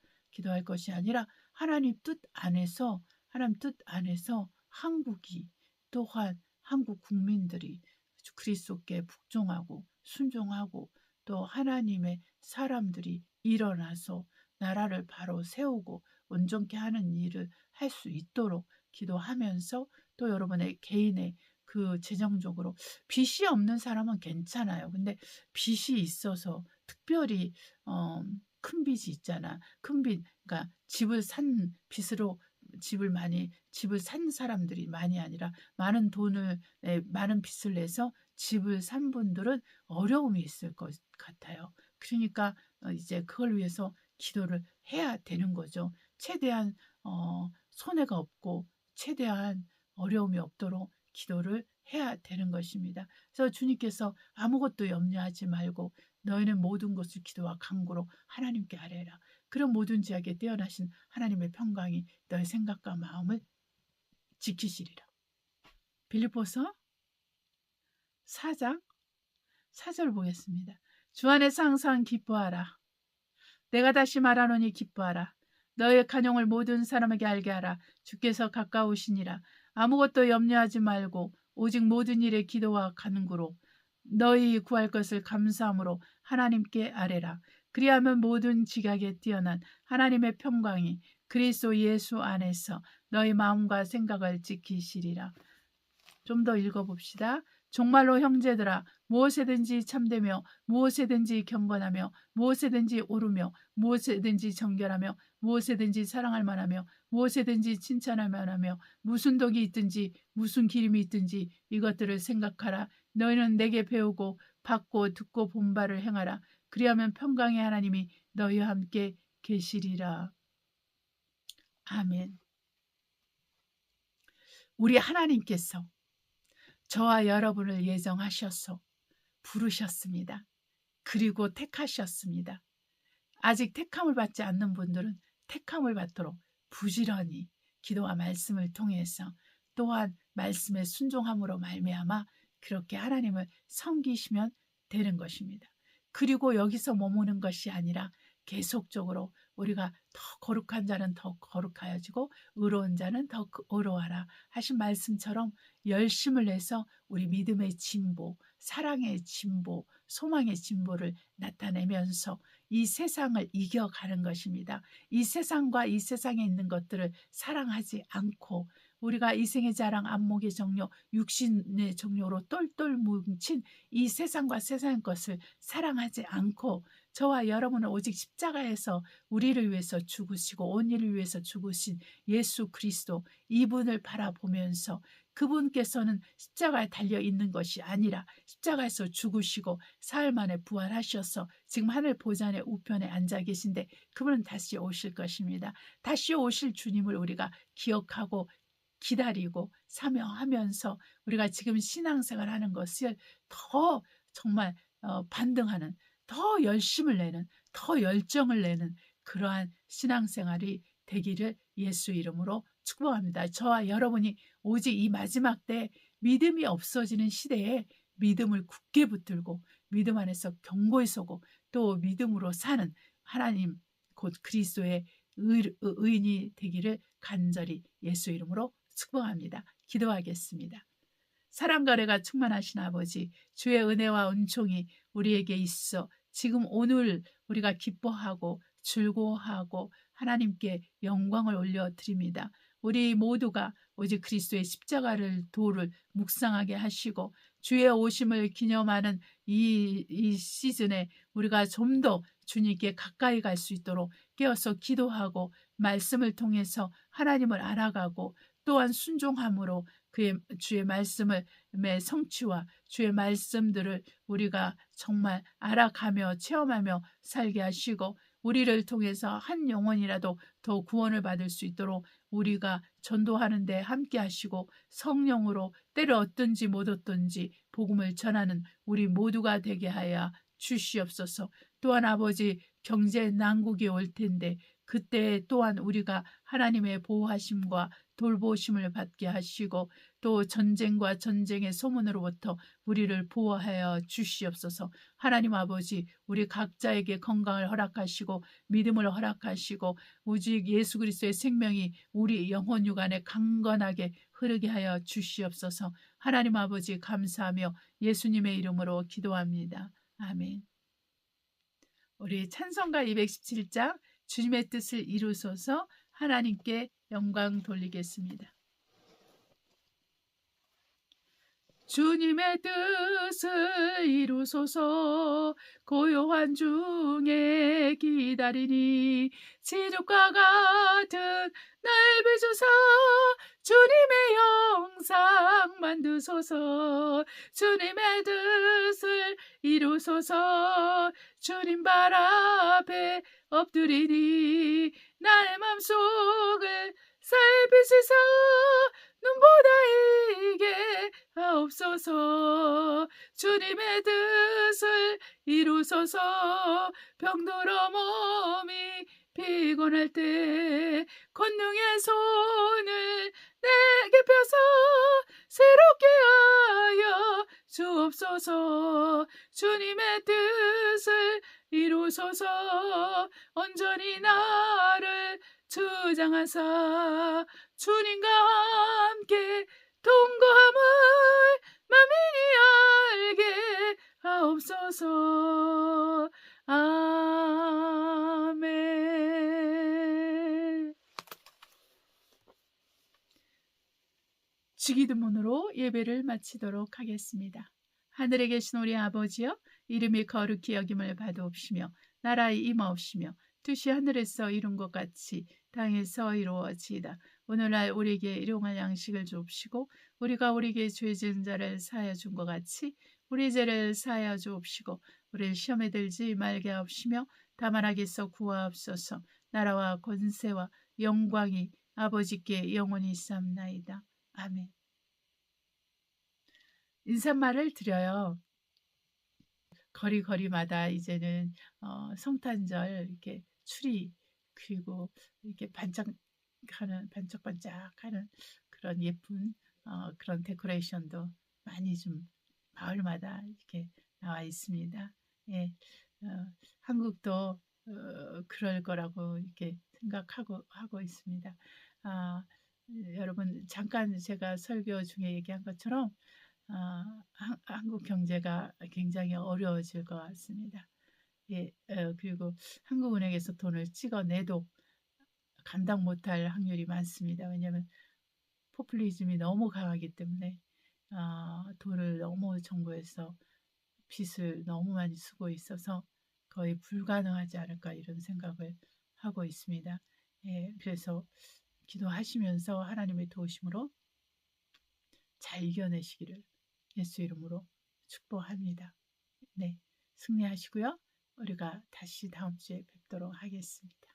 하나님 뜻 안에서 한국이 또한 한국 국민들이 그리스도께 복종하고 순종하고 또 하나님의 사람들이 일어나서 나라를 바로 세우고 온전케 하는 일을 할 수 있도록 기도하면서 또 여러분의 개인의 그 재정적으로 빚이 없는 사람은 괜찮아요. 근데 빚이 있어서 특별히 큰 빚이 있잖아. 큰 빚, 그러니까 집을 산 사람들이 많이 아니라 많은 빚을 내서 집을 산 분들은 어려움이 있을 것 같아요. 그러니까 이제 그걸 위해서 기도를 해야 되는 거죠. 최대한 손해가 없고 최대한 어려움이 없도록 기도를 해야 되는 것입니다. 그래서 주님께서 아무것도 염려하지 말고 너희는 모든 것을 기도와 간구로 하나님께 아뢰라. 그런 모든 지역에 뛰어나신 하나님의 평강이 너희 생각과 마음을 지키시리라. 빌립보서 4장 4절 보겠습니다. 주 안에서 항상 기뻐하라. 내가 다시 말하노니 기뻐하라. 너의 간용을 모든 사람에게 알게 하라. 주께서 가까우시니라. 아무것도 염려하지 말고 오직 모든 일에 기도와 간구로 너희 구할 것을 감사함으로 하나님께 아뢰라. 그리하면 모든 지각에 뛰어난 하나님의 평강이 그리스도 예수 안에서 너희 마음과 생각을 지키시리라. 좀 더 읽어봅시다. 정말로 형제들아 무엇에든지 참되며 무엇에든지 경건하며 무엇에든지 옳으며 무엇에든지 정결하며 무엇에든지 사랑할 만하며 무엇에든지 칭찬할 만하며 무슨 덕이 있든지 무슨 기름이 있든지 이것들을 생각하라. 너희는 내게 배우고 받고 듣고 본 바를 행하라. 그리하면 평강의 하나님이 너희와 함께 계시리라. 아멘. 우리 하나님께서 저와 여러분을 예정하셔서 부르셨습니다. 그리고 택하셨습니다. 아직 택함을 받지 않는 분들은 택함을 받도록 부지런히 기도와 말씀을 통해서 또한 말씀에 순종함으로 말미암아 그렇게 하나님을 섬기시면 되는 것입니다. 그리고 여기서 머무는 것이 아니라 계속적으로 우리가 더 거룩한 자는 더 거룩하여지고 의로운 자는 더 의로워하라 하신 말씀처럼 열심을 내서 우리 믿음의 진보, 사랑의 진보, 소망의 진보를 나타내면서 이 세상을 이겨가는 것입니다. 이 세상과 이 세상에 있는 것들을 사랑하지 않고 우리가 이생의 자랑 안목의 정욕 육신의 정욕으로 똘똘 뭉친 이 세상과 세상의 것을 사랑하지 않고 저와 여러분은 오직 십자가에서 우리를 위해서 죽으시고 온 일을 위해서 죽으신 예수 그리스도 이분을 바라보면서 그분께서는 십자가에 달려 있는 것이 아니라 십자가에서 죽으시고 사흘 만에 부활하셔서 지금 하늘 보좌의 우편에 앉아 계신데 그분은 다시 오실 것입니다. 다시 오실 주님을 우리가 기억하고 기다리고 사명하면서 우리가 지금 신앙생활 하는 것을 더 정말 반등하는 더 열심을 내는 더 열정을 내는 그러한 신앙생활이 되기를 예수 이름으로 축복합니다. 저와 여러분이 오직 이 마지막 때 믿음이 없어지는 시대에 믿음을 굳게 붙들고 믿음 안에서 견고히 서고 또 믿음으로 사는 하나님 곧 그리스도의 의인이 되기를 간절히 예수 이름으로 축복합니다. 기도하겠습니다. 사랑과 은혜가 충만하신 아버지, 주의 은혜와 은총이 우리에게 있어 지금 오늘 우리가 기뻐하고 즐거워하고 하나님께 영광을 올려드립니다. 우리 모두가 오직 그리스도의 십자가를 도를 묵상하게 하시고 주의 오심을 기념하는 이 시즌에 우리가 좀 더 주님께 가까이 갈 수 있도록 깨어서 기도하고 말씀을 통해서 하나님을 알아가고 또한 순종함으로 주의 말씀을 성취와 주의 말씀들을 우리가 정말 알아가며 체험하며 살게 하시고 우리를 통해서 한 영혼이라도 더 구원을 받을 수 있도록 우리가 전도하는 데 함께 하시고 성령으로 때를 얻든지 못 얻든지 복음을 전하는 우리 모두가 되게 하여 주시옵소서. 또한 아버지 경제 난국이 올 텐데 그때 또한 우리가 하나님의 보호하심과 돌보심을 받게 하시고 또 전쟁과 전쟁의 소문으로부터 우리를 보호하여 주시옵소서. 하나님 아버지 우리 각자에게 건강을 허락하시고 믿음을 허락하시고 오직 예수 그리스도의 생명이 우리 영혼 육안에 강건하게 흐르게 하여 주시옵소서. 하나님 아버지 감사하며 예수님의 이름으로 기도합니다. 아멘. 우리 찬송가 217장 주님의 뜻을 이루소서 하나님께 영광 돌리겠습니다. 주님의 뜻을 이루소서 고요한 중에 기다리니 지죽과 같은 날 비추사 주님의 영상 만드소서 주님의 뜻을 이루소서 주님 발 앞에 엎드리니 나의 맘속을 살피시사 눈보다 이게 하옵소서 주님의 뜻을 이루소서 병들어 몸이 피곤할 때 권능의 손을 내게 펴서 새롭게 하여 주옵소서 주님의 뜻을 이루소서 온전히 나를 주장하사 주님과 함께 동거함을 만민이 알게 하옵소서. 아멘. 주기도문으로 예배를 마치도록 하겠습니다. 하늘에 계신 우리 아버지여 이름이 거룩히 여김을 받으옵시며 나라의 임하옵시며 뜻이 하늘에서 이룬 것 같이 땅에서 이루어지이다. 오늘날 우리에게 일용할 양식을 주옵시고 우리가 우리에게 죄 지은 자를 사하여 준 것 같이 우리 죄를 사하여 주옵시고 우리를 시험에 들지 말게 하옵시며 다만 악에서 구하옵소서. 나라와 권세와 영광이 아버지께 영원히 있사옵나이다. 아멘. 인사말을 드려요. 거리마다 이제는 성탄절 이렇게 추리 그리고 이렇게 반짝반짝하는 그런 예쁜 그런 데코레이션도 많이 좀 마을마다 이렇게 나와 있습니다. 예, 한국도 그럴 거라고 이렇게 생각하고 있습니다. 여러분 잠깐 제가 설교 중에 얘기한 것처럼 한국 경제가 굉장히 어려워질 것 같습니다. 예, 그리고 한국은행에서 돈을 찍어내도 감당 못할 확률이 많습니다. 왜냐하면 포퓰리즘이 너무 강하기 때문에 돈을 너무 정부에서 빚을 너무 많이 쓰고 있어서 거의 불가능하지 않을까 이런 생각을 하고 있습니다. 예, 그래서 기도하시면서 하나님의 도우심으로 잘 이겨내시기를 예수 이름으로 축복합니다. 네, 승리하시고요. 우리가 다시 다음 주에 뵙도록 하겠습니다.